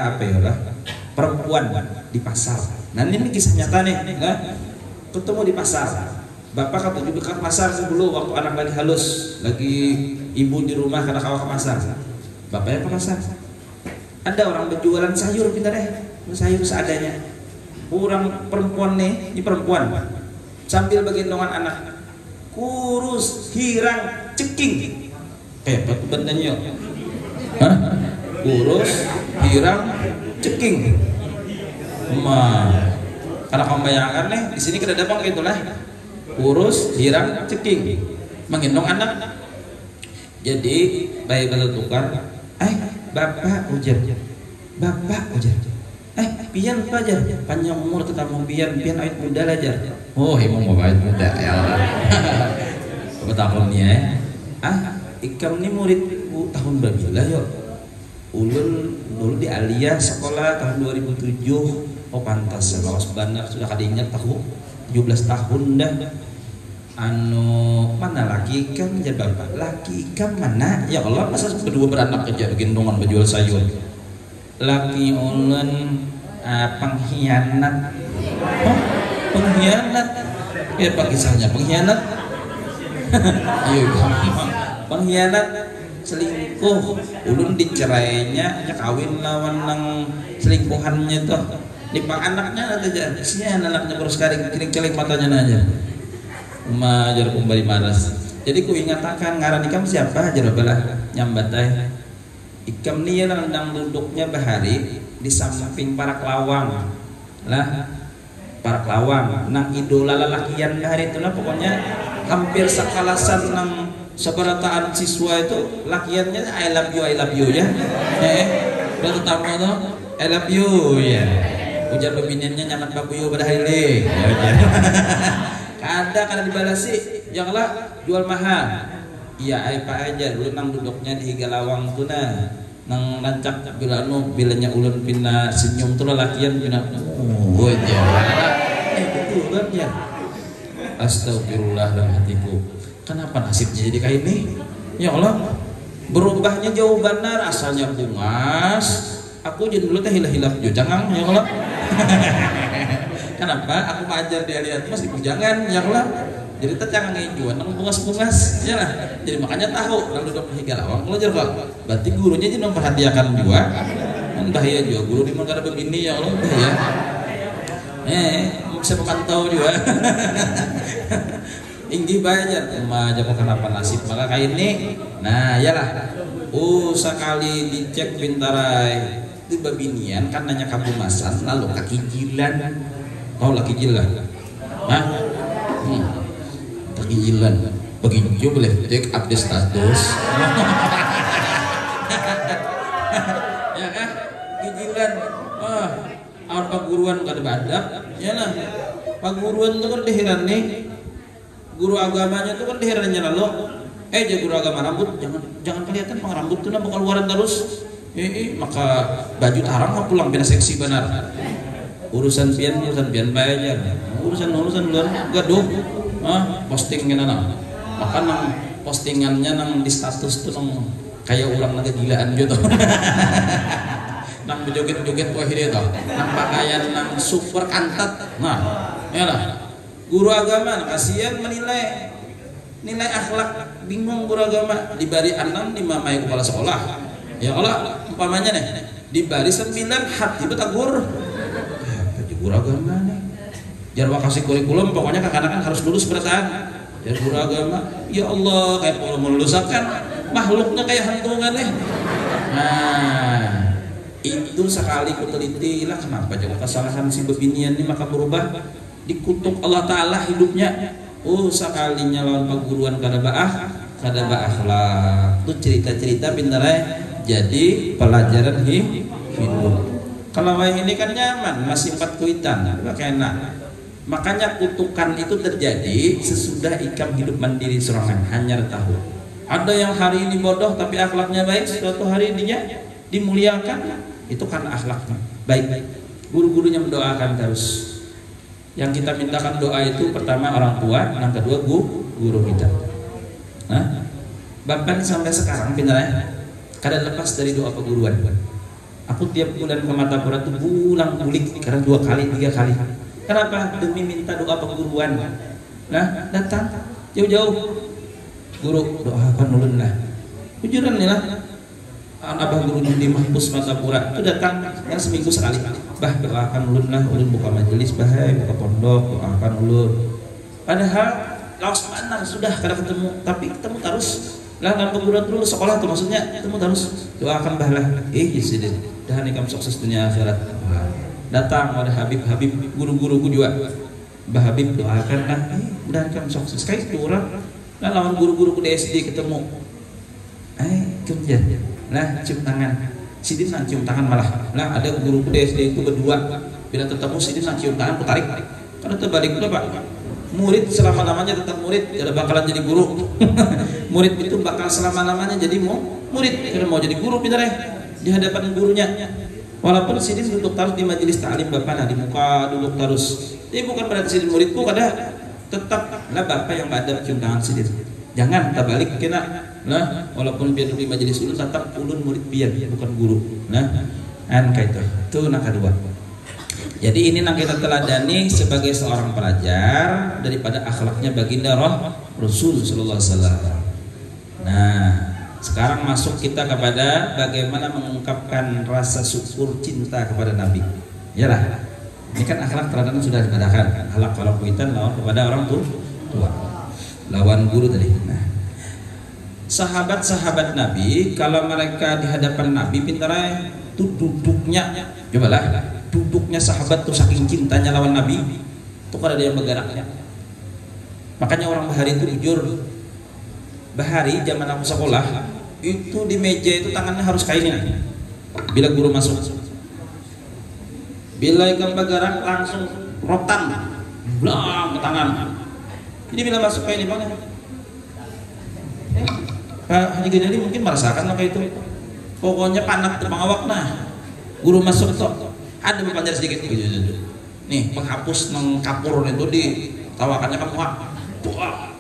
apa ya lah, perempuan di pasar. Nah ini kisah nyata nih, lah, ketemu di pasar. Bapak kan tunjuk ke pasar dulu waktu anak lagi halus, lagi ibu di rumah karena kawah ke pasar. Bapaknya ke pasar. Ada orang berjualan sayur pintar sayur seadanya. Orang perempuan nih, ini perempuan sambil begendongan anak, kurus, hirang, ceking. Batu bandanya. Hah? Kurus, hirang, ceking. Karena kamu bayangkan nih, di sini kada dapat kayak itulah. Kurus, hirang, ceking, menggendong anak. Jadi baik kalau tukar, bapak ujar, pian aja, panjang umur tetap mau pian awet muda aja. Oh emang mau awet muda ya Allah. Tahunnya, Ikam ini murid tahun berapa yuk? Ulun dulu di Alia sekolah tahun 2007. Oh pantas, lawas benar sudah kada ingat tahu 17 tahun dah. Mana laki kan jadi bapak laki kan mana ya Allah masa berdua beranak aja gendongan berjual sayur laki ulun pengkhianat pengkhianat ya pak kisahnya pengkhianat pengkhianat selingkuh ulun dicerainya kawin lawan nang selingkuhannya tuh dipang anaknya aja sian anaknya terus kering matanya aja jar kembali maras. Jadi ku ingatakan ngaran Ikam siapa aja belah nyambat Ikam nih nang duduknya Bahari di samping para kelawang lah para kelawang nang idola lelakian Bahari itu lah pokoknya hampir sekalasan nang seberataan siswa itu lakiannya I love you ya udah tetangga tuh I love you ya ujar pembinannya nyaman babuyo pada hari kada dibalasi janganlah jual mahal iya apa aja dulu nang duduknya di Galawang tuh nah nang rancak bilanya ulun pina senyum tuh lakian pina betul kan ya astagfirullah dalam hatiku kenapa nasibnya jadi kayak ini ya Allah berubahnya jauh benar asalnya bungas aku jadi dulu teh hilaf jangan ya Allah kenapa aku mengajar dia lihat mas di pujangan ya Allah jadi jangan ngejuan nang bungas ya lah jadi makanya tahu nang duduk di Galawang belajar kok berarti gurunya jadi memperhatikan juga kan bahaya juga guru di mana begini ya Allah bahaya bisa memantau juga inggih bajar mah aja kenapa nasib maka kayak ini. Nah yalah sekali dicek pintarai di babinian kan nanya kabumasan lalu kaki jilan. Tahu laki jilan? Hah? Kaki jilan begitu boleh cek update status. Ya kan? Kaki jilan awal paguruan kada badak ya lah paguruan itu kan deheran nih guru agamanya itu kan deherannya lalu guru agama rambut jangan kelihatan pang rambut tuh bakal luaran terus maka baju tarang mah pulang bina seksi benar urusan pian bayar urusan luar gaduh posting nang maka nang postingannya nang di status tuh nang kayak orang lagi gilaan gitu. Nang joget-joget wah ini toh nang pakaian nang super kantat. Nah ya lah guru agama kasihan menilai akhlak bingung guru agama dibari 6 di mamai kepala sekolah ya Allah umpamanya nih dibari 9 hati betagur jadi guru agama nih jarwa kasih kurikulum pokoknya kakak-kakak harus lulus berataan jadi guru agama ya Allah kayak kalau meluluskan makhluknya kayak hantungan nih. Nah itu sekali ku teliti lah kenapa jangan kesalahan si bebinian ini maka berubah dikutuk Allah Ta'ala hidupnya. Sekalinya lawan perguruan kada akhlak itu cerita-cerita pintarai jadi pelajaran hidup. Kalau ini kan nyaman masih 4 kuitan enak. Makanya kutukan itu terjadi sesudah ikam hidup mandiri serangan hanya tahu ada yang hari ini bodoh tapi akhlaknya baik suatu hari dia dimuliakan itu karena akhlaknya baik. Guru-gurunya mendoakan terus. Yang kita mintakan doa itu pertama orang tua, yang kedua guru kita. Nah, Bapak sampai sekarang pintarnya kadang lepas dari doa perguruan. Aku tiap bulan ke Matapura itu bulang-bulik karena 2 kali 3 kali. Kenapa? Demi minta doa perguruan. Nah, datang jauh-jauh. Guru doakan ulun lah. Jujuran nih lah. Abah guru di Mahpus Matapura itu datang yang seminggu sekali. Bah doakan ulun lah, ulun buka majelis, buka pondok, doakan ulun. Padahal laos mana sudah kada ketemu, tapi ketemu terus. Lah dalam perguruan dulu sekolah tuh maksudnya ketemu terus. Doakan bah lah. Sidin. Dah nikam sukses dunia akhirat. Datang ada Habib guru-guruku juga. Bah Habib doakan lah. Udah nikam sukses kayak itu orang. Lah lawan guru-guruku di SD ketemu. Kerja. Nah cium tangan Sidin nang cium tangan malah nah ada guru SD itu berdua bila ketemu Sidin nang cium tangan kutarik karena terbalik udah pak murid selama-lamanya tetap murid tidak bakalan jadi guru. Murid itu bakal selama-lamanya jadi murid karena mau jadi guru pintar di hadapan gurunya walaupun Sidin duduk terus di majelis ta'lim bapak nah di muka duduk terus tapi bukan berarti Sidin muridku kada tetap lah bapak yang badar cium tangan Sidin jangan terbalik kena. Nah, walaupun biar di majelis ulun tetap ulun murid biar bukan guru. Nah, kayak itu nak kedua. Jadi ini nak kita teladani sebagai seorang pelajar daripada akhlaknya baginda Rasul sallallahu alaihi wasallam. Nah, sekarang masuk kita kepada bagaimana mengungkapkan rasa syukur cinta kepada Nabi. Iyalah. Ini kan akhlak teladan sudah dikatakan. Akhlak kalau kita lawan kepada orang tua. Lawan guru tadi. Nah, sahabat-sahabat Nabi kalau mereka di hadapan Nabi pintarnya itu duduknya cobalah duduknya sahabat tuh saking cintanya lawan Nabi itu kan ada yang bergeraknya. Makanya orang Bahari itu jujur Bahari zaman aku sekolah itu di meja itu tangannya harus kayak ini bila guru masuk bila ikan bergerak langsung rotan blang ke tangan jadi bila masuk kayak ini bang Pak Haji Ghazali mungkin merasakan kayak itu. Pokoknya panak terbang awak nah. Guru masuk tuh ada berpanjang sedikit gitu. Nih penghapus nang kapur itu ditawakannya kan wah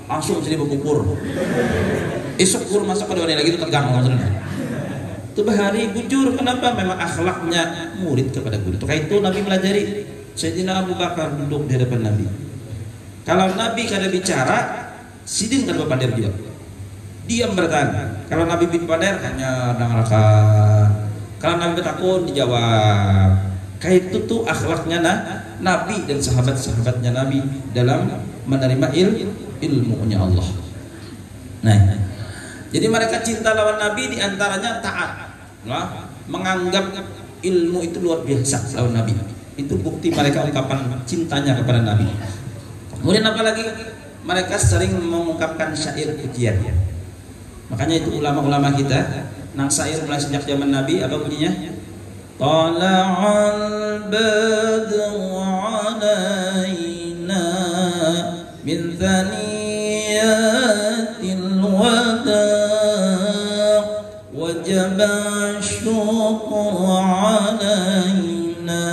langsung jadi berkumpur. Esok guru masuk pada lagi itu tegang maksudnya. Itu Bahari jujur kenapa memang akhlaknya murid kepada guru. Itu kayak itu Nabi melajari. Sayyidina Abu Bakar duduk di hadapan Nabi. Kalau Nabi kada bicara, Sidin kada berpandai juga. Diam bertahan. Kalau Nabi bin Padar hanya dengarkan. Kalau Nabi bertakun dijawab. Kayak itu tuh akhlaknya Nabi dan sahabat-sahabatnya Nabi dalam menerima ilmunya Allah. Nah, jadi mereka cinta lawan Nabi diantaranya taat, menganggap ilmu itu luar biasa lawan Nabi. Itu bukti mereka ungkapan cintanya kepada Nabi. Kemudian apalagi mereka sering mengungkapkan syair pujian. Makanya itu ulama-ulama kita nang syair mulai sejak zaman Nabi apa bunyinya? Tala'al badru 'alaina min thaniyatil wada' wajaba syukru 'alaina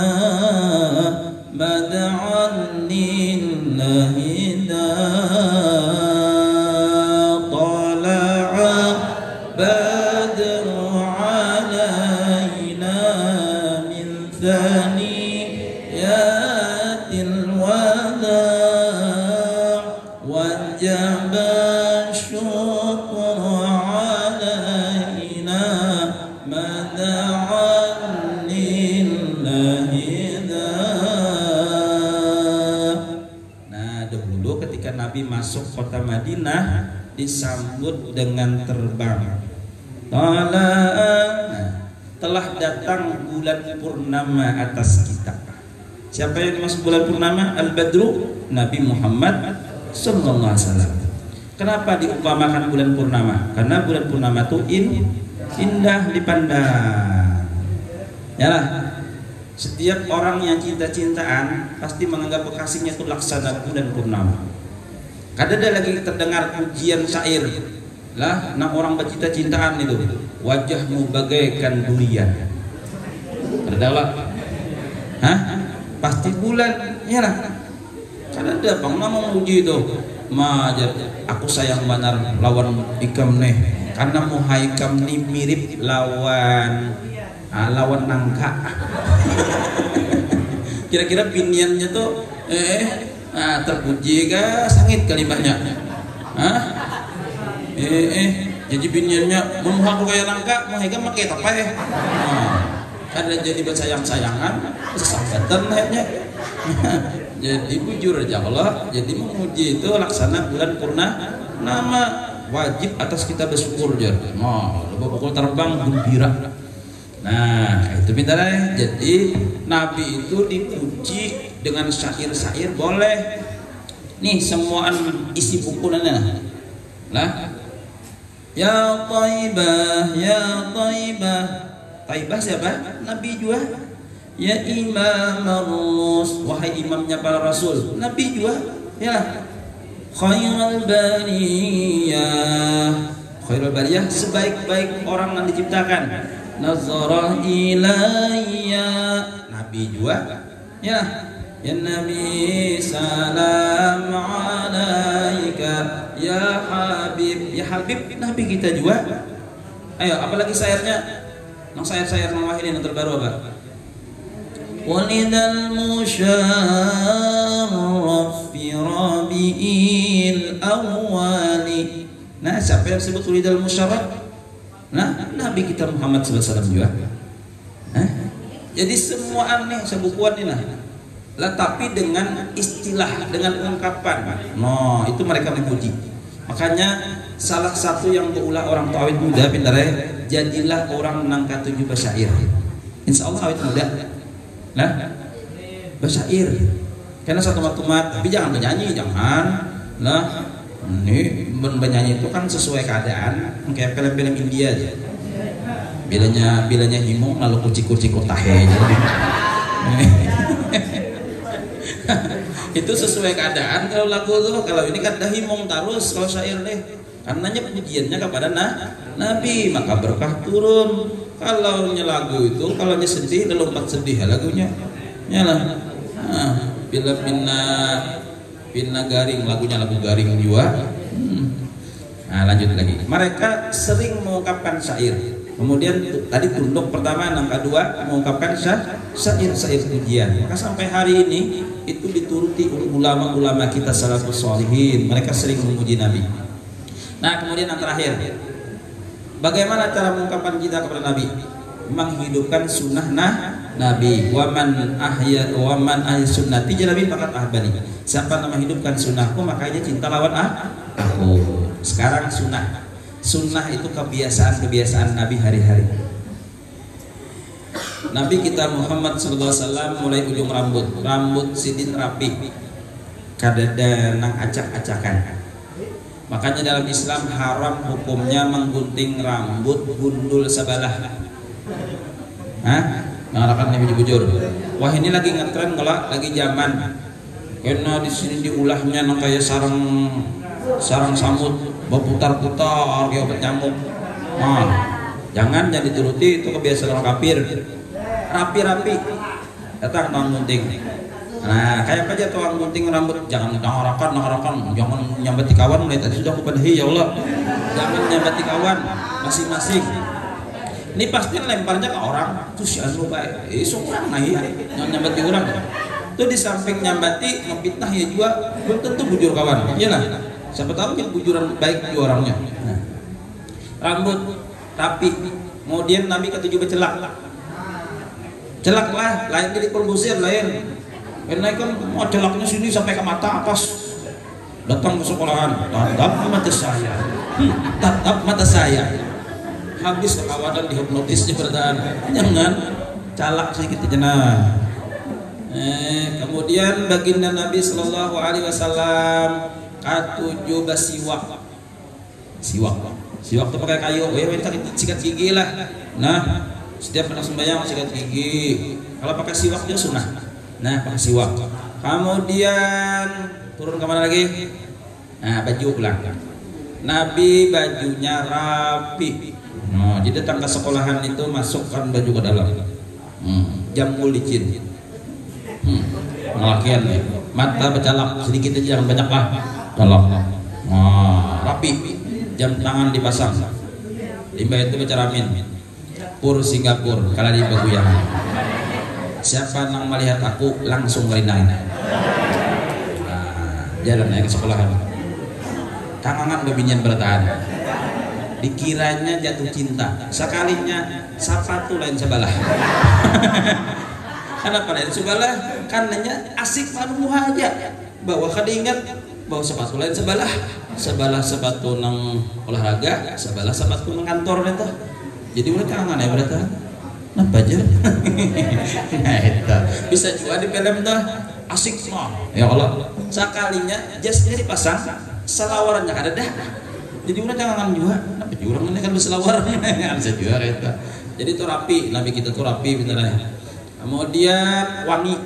mad'an lillahi da tala'a badru 'alaina min thaniyatil wada' wajaba syukru 'alaina mad'an lillahi da. Dahulu ketika Nabi masuk kota Madinah disambut dengan terbang. Telah datang bulan purnama atas kita. Siapa yang masuk bulan purnama? Al-Badru, Nabi Muhammad sallallahu alaihi wasallam. Kenapa diumpamakan bulan purnama? Karena bulan purnama itu indah dipandang. Yalah. Setiap orang yang cinta-cintaan pasti menganggap kekasihnya itu laksana bulan purnama. Kadang ada lagi terdengar pujian syair lah, nah orang bercinta-cintaan itu wajahmu bagaikan durian. Adalah, pasti bulan, ya lah. Kadang ada bang nama memuji itu, majar aku sayang benar lawan ikam nih, karena muhai ikam nih mirip lawan nangka. Kira-kira piniannya tuh terpuji ga sangit kalimahnya. Jadi piniannya memuhak kayak nangka, muhai make apa ya? Ada jadi bersayang-sayangan, sesambatan kayaknya. Jadi bujur aja Allah, jadi memuji itu laksana bulan purnama, wajib atas kita bersyukur aja. Pokok terbang gembira. Nah, itu pintar ya. Jadi Nabi itu dipuji dengan syair-syair boleh. Nih semuaan isi bukunya. Lah. Ya Thaibah, ya Thaibah. Thaibah siapa? Nabi juga. Ya Imam ar-Rus, wahai imamnya para rasul. Nabi juga. Ya. Khairul bariyah. Khairul bariyah sebaik-baik orang yang diciptakan. Nazarah ilayya, Nabi juga ya Nabi salam alaika ya Habib Nabi kita juga. Ayo apalagi syairnya, sayur-sayur mawah ini yang terbaru apa? Walidal musyarraf fi rabi'il awwali. Nah siapa yang disebut walidal musyarraf? Nah, Nabi kita Muhammad SAW juga. Jadi semua aneh sebukuan ini lah, tapi dengan istilah, dengan ungkapan. Itu mereka memuji. Makanya salah satu yang diulah orang tua awet muda pintar jadilah orang nangka 7 basyair. Insya Allah awet muda. Nah, basyair. Karena satu matumat, tapi jangan bernyanyi, jangan. Nah, ini bernyanyi itu kan sesuai keadaan, kayak film-film India aja. Bilanya himung lalu kucing-kucing tahe. Itu sesuai keadaan kalau lagu tuh. Kalau ini kan dah himung terus kalau syair deh. Karenanya pujiannya kepada Nabi, maka berkah turun. Kalau lagu itu, kalau sedih, dia lompat sedih lagunya. Nyalah. Bila Pinna garing, lagunya lagu garing juga. Nah lanjut lagi. Mereka sering mengungkapkan syair. Kemudian tadi tunduk pertama, yang kedua mengungkapkan syair pujian. Maka sampai hari ini itu dituruti ulama-ulama kita salafus sholihin. Mereka sering memuji Nabi. Nah kemudian yang terakhir, bagaimana cara mengungkapkan kita kepada Nabi? Menghidupkan sunnah Nabi. Waman ahya sunnati jalabi fakat ahbani. Siapa nama hidupkan sunnahku maka dia cinta lawan aku. Sekarang sunnah itu kebiasaan Nabi hari-hari. Nabi kita Muhammad SAW mulai ujung rambut sidin rapi, kadada nang acak-acakan. Makanya dalam Islam haram hukumnya menggunting rambut gundul sebelah. Ngarakan nih bujur. Wah ini lagi ngetren kalau lagi zaman. Karena di sini diulahnya nang kayak sarang samut berputar-putar kayak obat nyamuk. Jangan dituruti, itu kebiasaan orang kafir. Rapi-rapi datang tukang gunting. Nah kayak aja tukang gunting rambut, jangan ngarakan, jangan nyambati kawan. Mulai tadi sudah kupadahi ya Allah, jangan nyambati kawan masing-masing. Ini pasti lemparnya ke orang, terus ya baik, seorang naik nyambati orang. Itu di samping nyambati ngefitnah ya juga, belum tentu bujur kawan. Iyalah, siapa tahu yang bujuran baik di orangnya. Nah, rambut rapi, kemudian Nabi ketujuh bercelak. Celak lah, lain jadi pembusir lain. Karena kan mau celaknya sini sampai ke mata atas. Datang ke sekolahan, tatap mata saya. Habis kekawanan dihipnotisnya bertahan. Jangan calak sedikit jenah. Kemudian baginda Nabi Sallallahu Alaihi Wasallam ketujuh bersiwak. Siwak itu pakai kayu. Minta sikat gigi lah. Nah, setiap anak sembahyang sikat gigi. Kalau pakai siwak dia sunnah. Nah, pakai siwak. Kemudian turun kemana lagi? Nah, baju ulang. Nabi bajunya rapi. Nah, jadi datang ke sekolahan itu masukkan baju ke dalam. Jambul licin. Ngelakian nih. Mata bercalak sedikit aja, jangan banyak lah. Calak. Rapi. Jam tangan dipasang. Limbah itu baca ramin. Pur Singapura kalau di Baguyang. Siapa yang melihat aku langsung merindang. Jalan ke sekolahan. Tangangan bebinyan bertahan. Dikiranya jatuh cinta. Sekalinya sepatu lain sebelah. Kenapa lain sebelah? Karenanya asik manumu aja. Bawa kada ingat bawa sepatu lain sebelah. Sebelah sepatu nang olahraga, sebelah sepatu nang kantor itu. Jadi mulai kangen ya berarti. Napa aja? Nah itu bisa juga di film tuh asik mah. Ya Allah. Sekalinya jasnya dipasang, selawarannya kada dah. Jadi mulai kangen juga. Napa juga orang ini kan berselawar. Bisa juga itu. Jadi itu rapi. Nabi kita tuh rapi beneran. Kemudian wangi.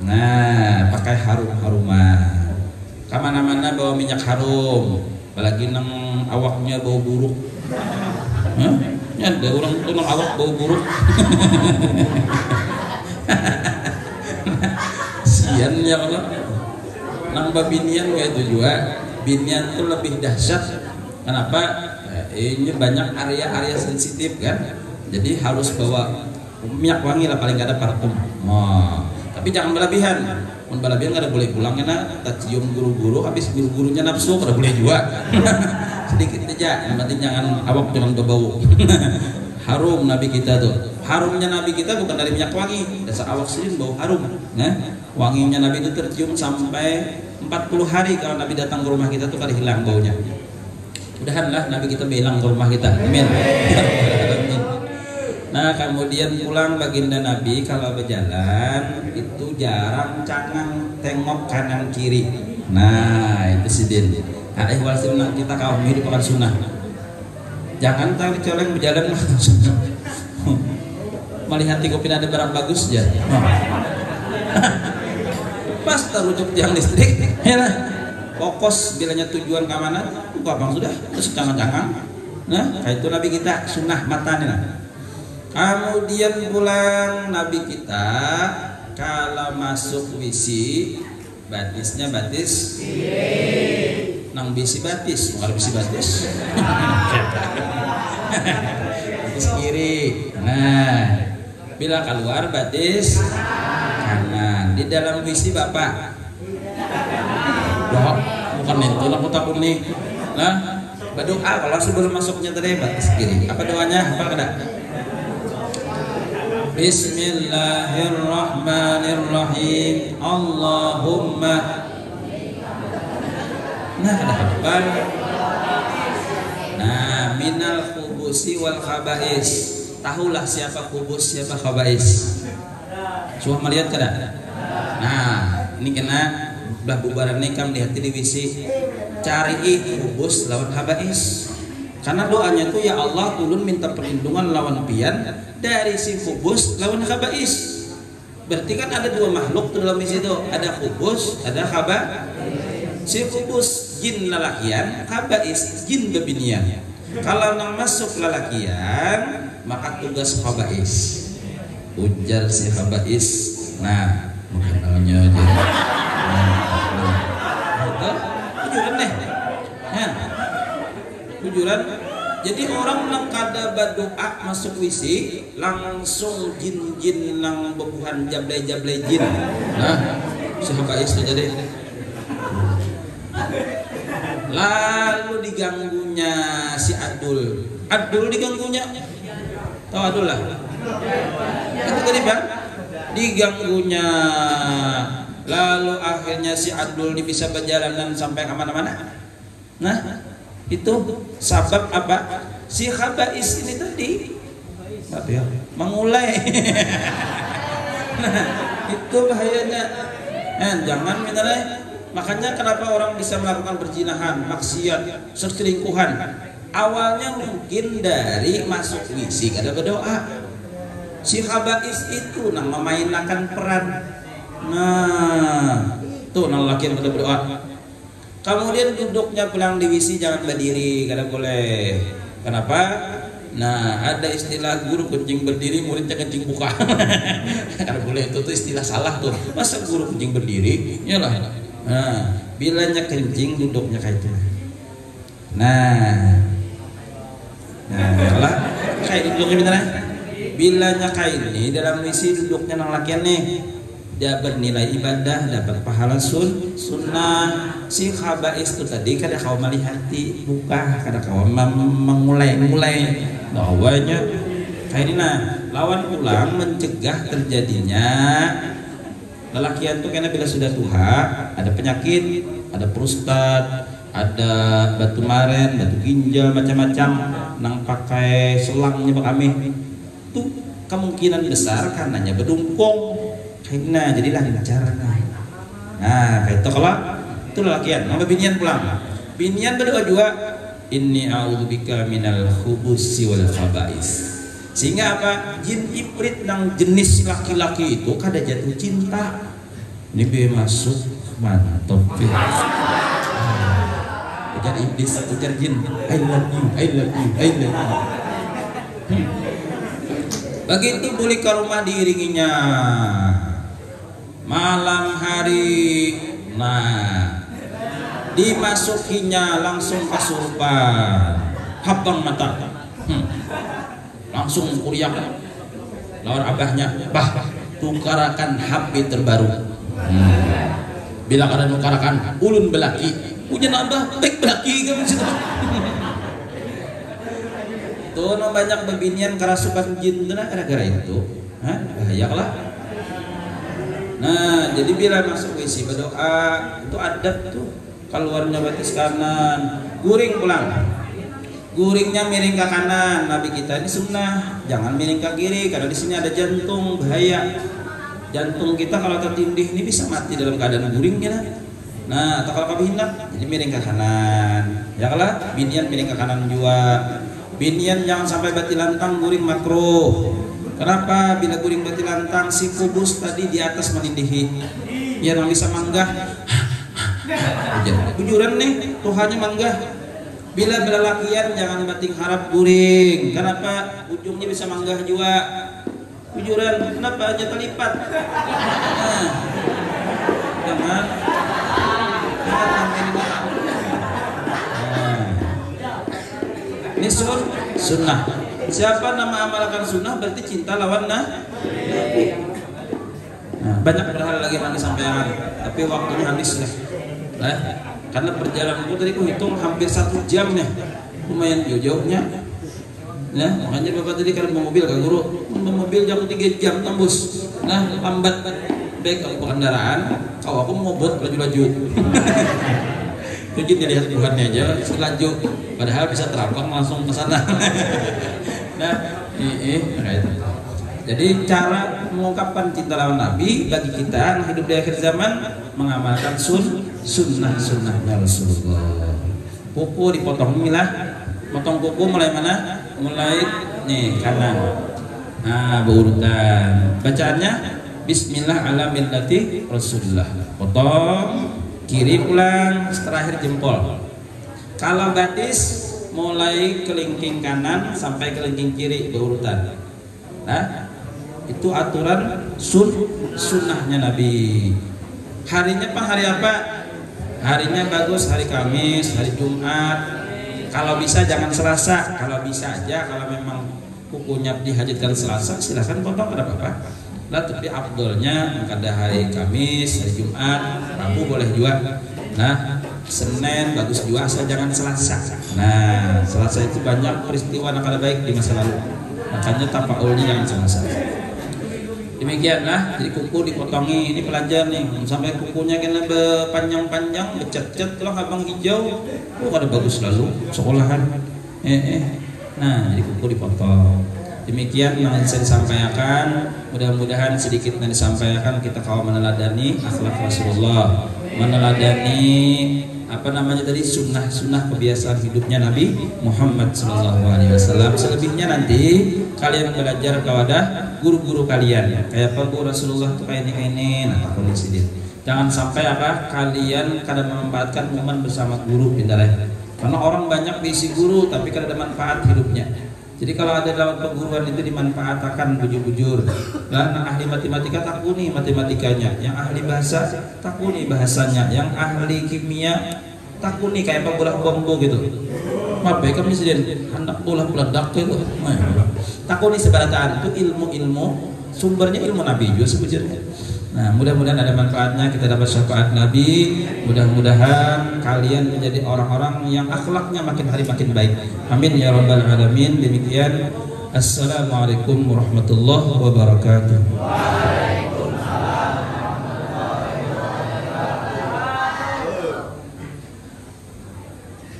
Nah pakai harum-haruman. Kemana-mana bawa minyak harum. Apalagi nang awaknya bau buruk. Ya ada orang tuh nang awak bau buruk. Sian ya Allah. Nang babinian itu juga. Binian tuh lebih dahsyat. Kenapa? Ini banyak area-area sensitif kan. Jadi harus bawa minyak wangi lah, paling gak ada parfum. Tapi jangan berlebihan. Mun berlebihan kada boleh pulang karena cium guru-guru, habis guru-gurunya nafsu kada boleh juga. Sedikit aja, yang penting jangan awak jangan berbau. Harum Nabi kita tuh. Harumnya Nabi kita bukan dari minyak wangi, dasar awak sendiri bau harum. Nah, wanginya Nabi itu tercium sampai 40 hari kalau Nabi datang ke rumah kita tuh kada hilang baunya. Mudahanlah Nabi kita bilang ke rumah kita. Amin. Nah kemudian pulang baginda Nabi kalau berjalan itu jarang cangang tengok kanan kiri. Nah itu sidin. Ada walsim kita kaum hidup akan sunnah. Jangan tali coleng berjalan melihat tikupin ada barang bagus aja. Pas terujuk tiang listrik, ya fokus bilanya tujuan ke mana, buka bang sudah terus cangang-cangang. Nah kayak itu Nabi kita sunnah matanya. Kemudian pulang Nabi kita kalau masuk wisi batisnya batis nang bisi batis bukan bisi batis batis kiri. Nah bila keluar batis kanan. Di dalam wisi bapak bukan itu aku takut nih. Nah berdoa kalau sebelum masuknya tadi batis kiri. Apa doanya? Apa kada? Bismillahirrahmanirrahim. Allahumma. Nah, ada depan. Nah, minal khubusi wal khaba'is. Tahulah siapa khubus, siapa khaba'is. Coba melihat kada? Nah, ini kena belah bubaran nikam di hati divisi. Cari khubus lawan khaba'is. Karena doanya tuh ya Allah ulun minta perlindungan lawan pian dari si khubus lawan khaba'is. Berarti kan ada dua makhluk tuh dalam situ, ada khubus, ada khaba'is. Si khubus jin lalakian, khaba'is jin bebinian. Kalau nang masuk lalakian, maka tugas khaba'is. Ujar si khaba'is. Nah, mengenalnya aja. Tujuan deh. Nah, tujuan. Jadi orang nang kada berdoa masuk wisi langsung jin-jin nang bebuhan jablay-jablay jin. Nah, si khaba'is itu jadi. Lalu diganggunya si Adul. Adul diganggunya. Tahu Adul lah. Itu tadi Bang. Diganggunya. Lalu akhirnya si Adul ini bisa berjalanan sampai kemana-mana. Nah, itu sebab apa? Si khaba'is ini tadi apa ya? Mengulai. Nah, itu bahayanya. Jangan misalnya. Makanya kenapa orang bisa melakukan perzinahan, maksiat, selingkuhan? Awalnya mungkin dari masuk wisi kada berdoa. Si khaba'is itu nang memainkan peran. Nah, tuh nang laki yang kada berdoa. Kemudian duduknya pulang di wisi jangan berdiri, kada boleh. Kenapa? Nah, ada istilah guru kencing berdiri, muridnya kencing buka. Kada boleh, itu tuh istilah salah tuh. Masa guru kencing berdiri? Iyalah. Nah, bilanya kencing duduknya kayak itu. Nah, kalau kayak duduknya beneran. Bilanya kayak ini dalam misi duduknya nang lakian nih. Dia bernilai ibadah, dapat pahala sunnah. Si khaba'is itu tadi kada kau melihati buka, kada kau mengulai. Bawanya kayak ini lawan ulang mencegah terjadinya lelakian tuh karena bila sudah tua ada penyakit, ada prostat, ada batu maren, batu ginjal macam-macam nang pakai selangnya pak kami tuh kemungkinan besar karenanya berdungkung karena jadilah lancar. Nah kayak itu kalau itu lelakian nama binian pulang binian berdoa juga inni a'udzubika minal khubusi wal khaba'is. Sehingga apa? Jin ibrit nang jenis laki-laki itu kada jatuh cinta. Ini be masuk mantap. Ujar iblis, ujar jin, I love you, I love you, I love you. Begitu boleh ke rumah diiringinya malam hari. Nah, dimasukinya langsung kesurupan, habang mata. Langsung kuriak lawan abahnya, bah tukarakan HP terbaru. Bila kada tukarakan ulun belaki punya nambah baik belaki kamu situ. Tuh no banyak bebinian kerasukan jin tuh gara-gara itu. Bahaya lah. Nah jadi bila masuk WC berdoa itu adab tuh keluarnya batis kanan guring pulang. Guringnya miring ke kanan, Nabi kita ini sunnah, jangan miring ke kiri karena di sini ada jantung bahaya. Jantung kita kalau tertindih ini bisa mati dalam keadaan guring ya. Nah, atau kalau kabinat jadi miring ke kanan. Ya kalau binian miring ke kanan juga. Binian jangan sampai bati lantang guring makruh. Kenapa? Bila guring bati lantang si kubus tadi di atas menindihi. Ya nang bisa manggah. Bujuran nih, Tuhannya manggah. Bila berlakian jangan bating harap guring. Kenapa? Ujungnya bisa manggah juga. Bujuran, kenapa aja terlipat? Nah, jangan. Ini sunnah. Siapa nama amalkan sunnah berarti cinta lawan Nabi. Nah, banyak berhal lagi nanti sampean, tapi waktunya habis lah. Karena perjalananku tadi aku hitung hampir 1 jam ya, lumayan jauh-jauhnya. Ya, makanya bapak tadi kalau mau mobil ke guru mobil jam 3 jam tembus. Nah, lambat baik kendaraan, kalau aku mau buat laju-laju. Mungkin dilihat Tuhannya aja, laju. Padahal bisa terbang langsung ke sana. Nah, itu. Jadi cara mengungkapkan cinta lawan Nabi bagi kita hidup di akhir zaman mengamalkan sunnah-sunnahnya Rasulullah. Kuku dipotong milah, potong kuku mulai mana? Mulai nih kanan. Nah, berurutan. Bacaannya Bismillah ala millati Rasulullah. Potong kiri ulang, terakhir jempol. Kalau gadis mulai kelingking kanan sampai kelingking kiri berurutan. Nah, itu aturan sunnahnya Nabi. Harinya hari apa? Harinya bagus hari Kamis, hari Jumat. Kalau bisa jangan Selasa. Kalau bisa aja, kalau memang kukunya dihajatkan Selasa, silahkan potong, ada apa-apa. Lah, tapi afdolnya pada hari Kamis, hari Jumat, Rabu boleh juga. Nah, Senin bagus juga, asal jangan Selasa. Nah, Selasa itu banyak peristiwa nakal baik di masa lalu. Makanya tapaulnya jangan Selasa. Demikianlah, jadi kuku dipotongi. Ini pelajar nih, sampai kukunya kena panjang-panjang, becet-cet, kalau abang hijau, kada bagus lalu sekolahan. Nah, jadi kuku dipotong. Demikian yang saya sampaikan. Mudah-mudahan sedikit yang disampaikan kita kau meneladani akhlak Rasulullah, meneladani tadi sunnah kebiasaan hidupnya Nabi Muhammad SAW. Selebihnya nanti kalian belajar kepada guru-guru kalian. Kayak apa guru Rasulullah tuh kayak ini. Nah, kondisi dia. Jangan sampai kalian kadang memanfaatkan momen bersama guru pindah. Karena orang banyak diisi guru tapi kada ada manfaat hidupnya. Jadi kalau ada dalam perguruan itu dimanfaatkan bujur-bujur. Dan ahli matematika takuni matematikanya, yang ahli bahasa takuni bahasanya, yang ahli kimia takuni kayak bola bombo gitu. Maaf ya kami sedang hendak bola peledak itu. Takuni sebarataan itu ilmu-ilmu, sumbernya ilmu Nabi juga sebujurnya. Nah, mudah-mudahan ada manfaatnya, kita dapat syafaat Nabi. Mudah-mudahan kalian menjadi orang-orang yang akhlaknya makin hari makin baik. Amin ya rabbal alamin. Demikian. Assalamualaikum warahmatullahi wabarakatuh.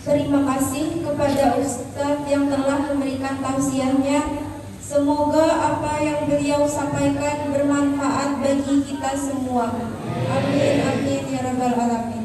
Terima kasih kepada Ustadz yang telah memberikan tausiahnya. Semoga apa yang beliau sampaikan bermanfaat bagi kita semua. Amin amin ya rabbal alamin.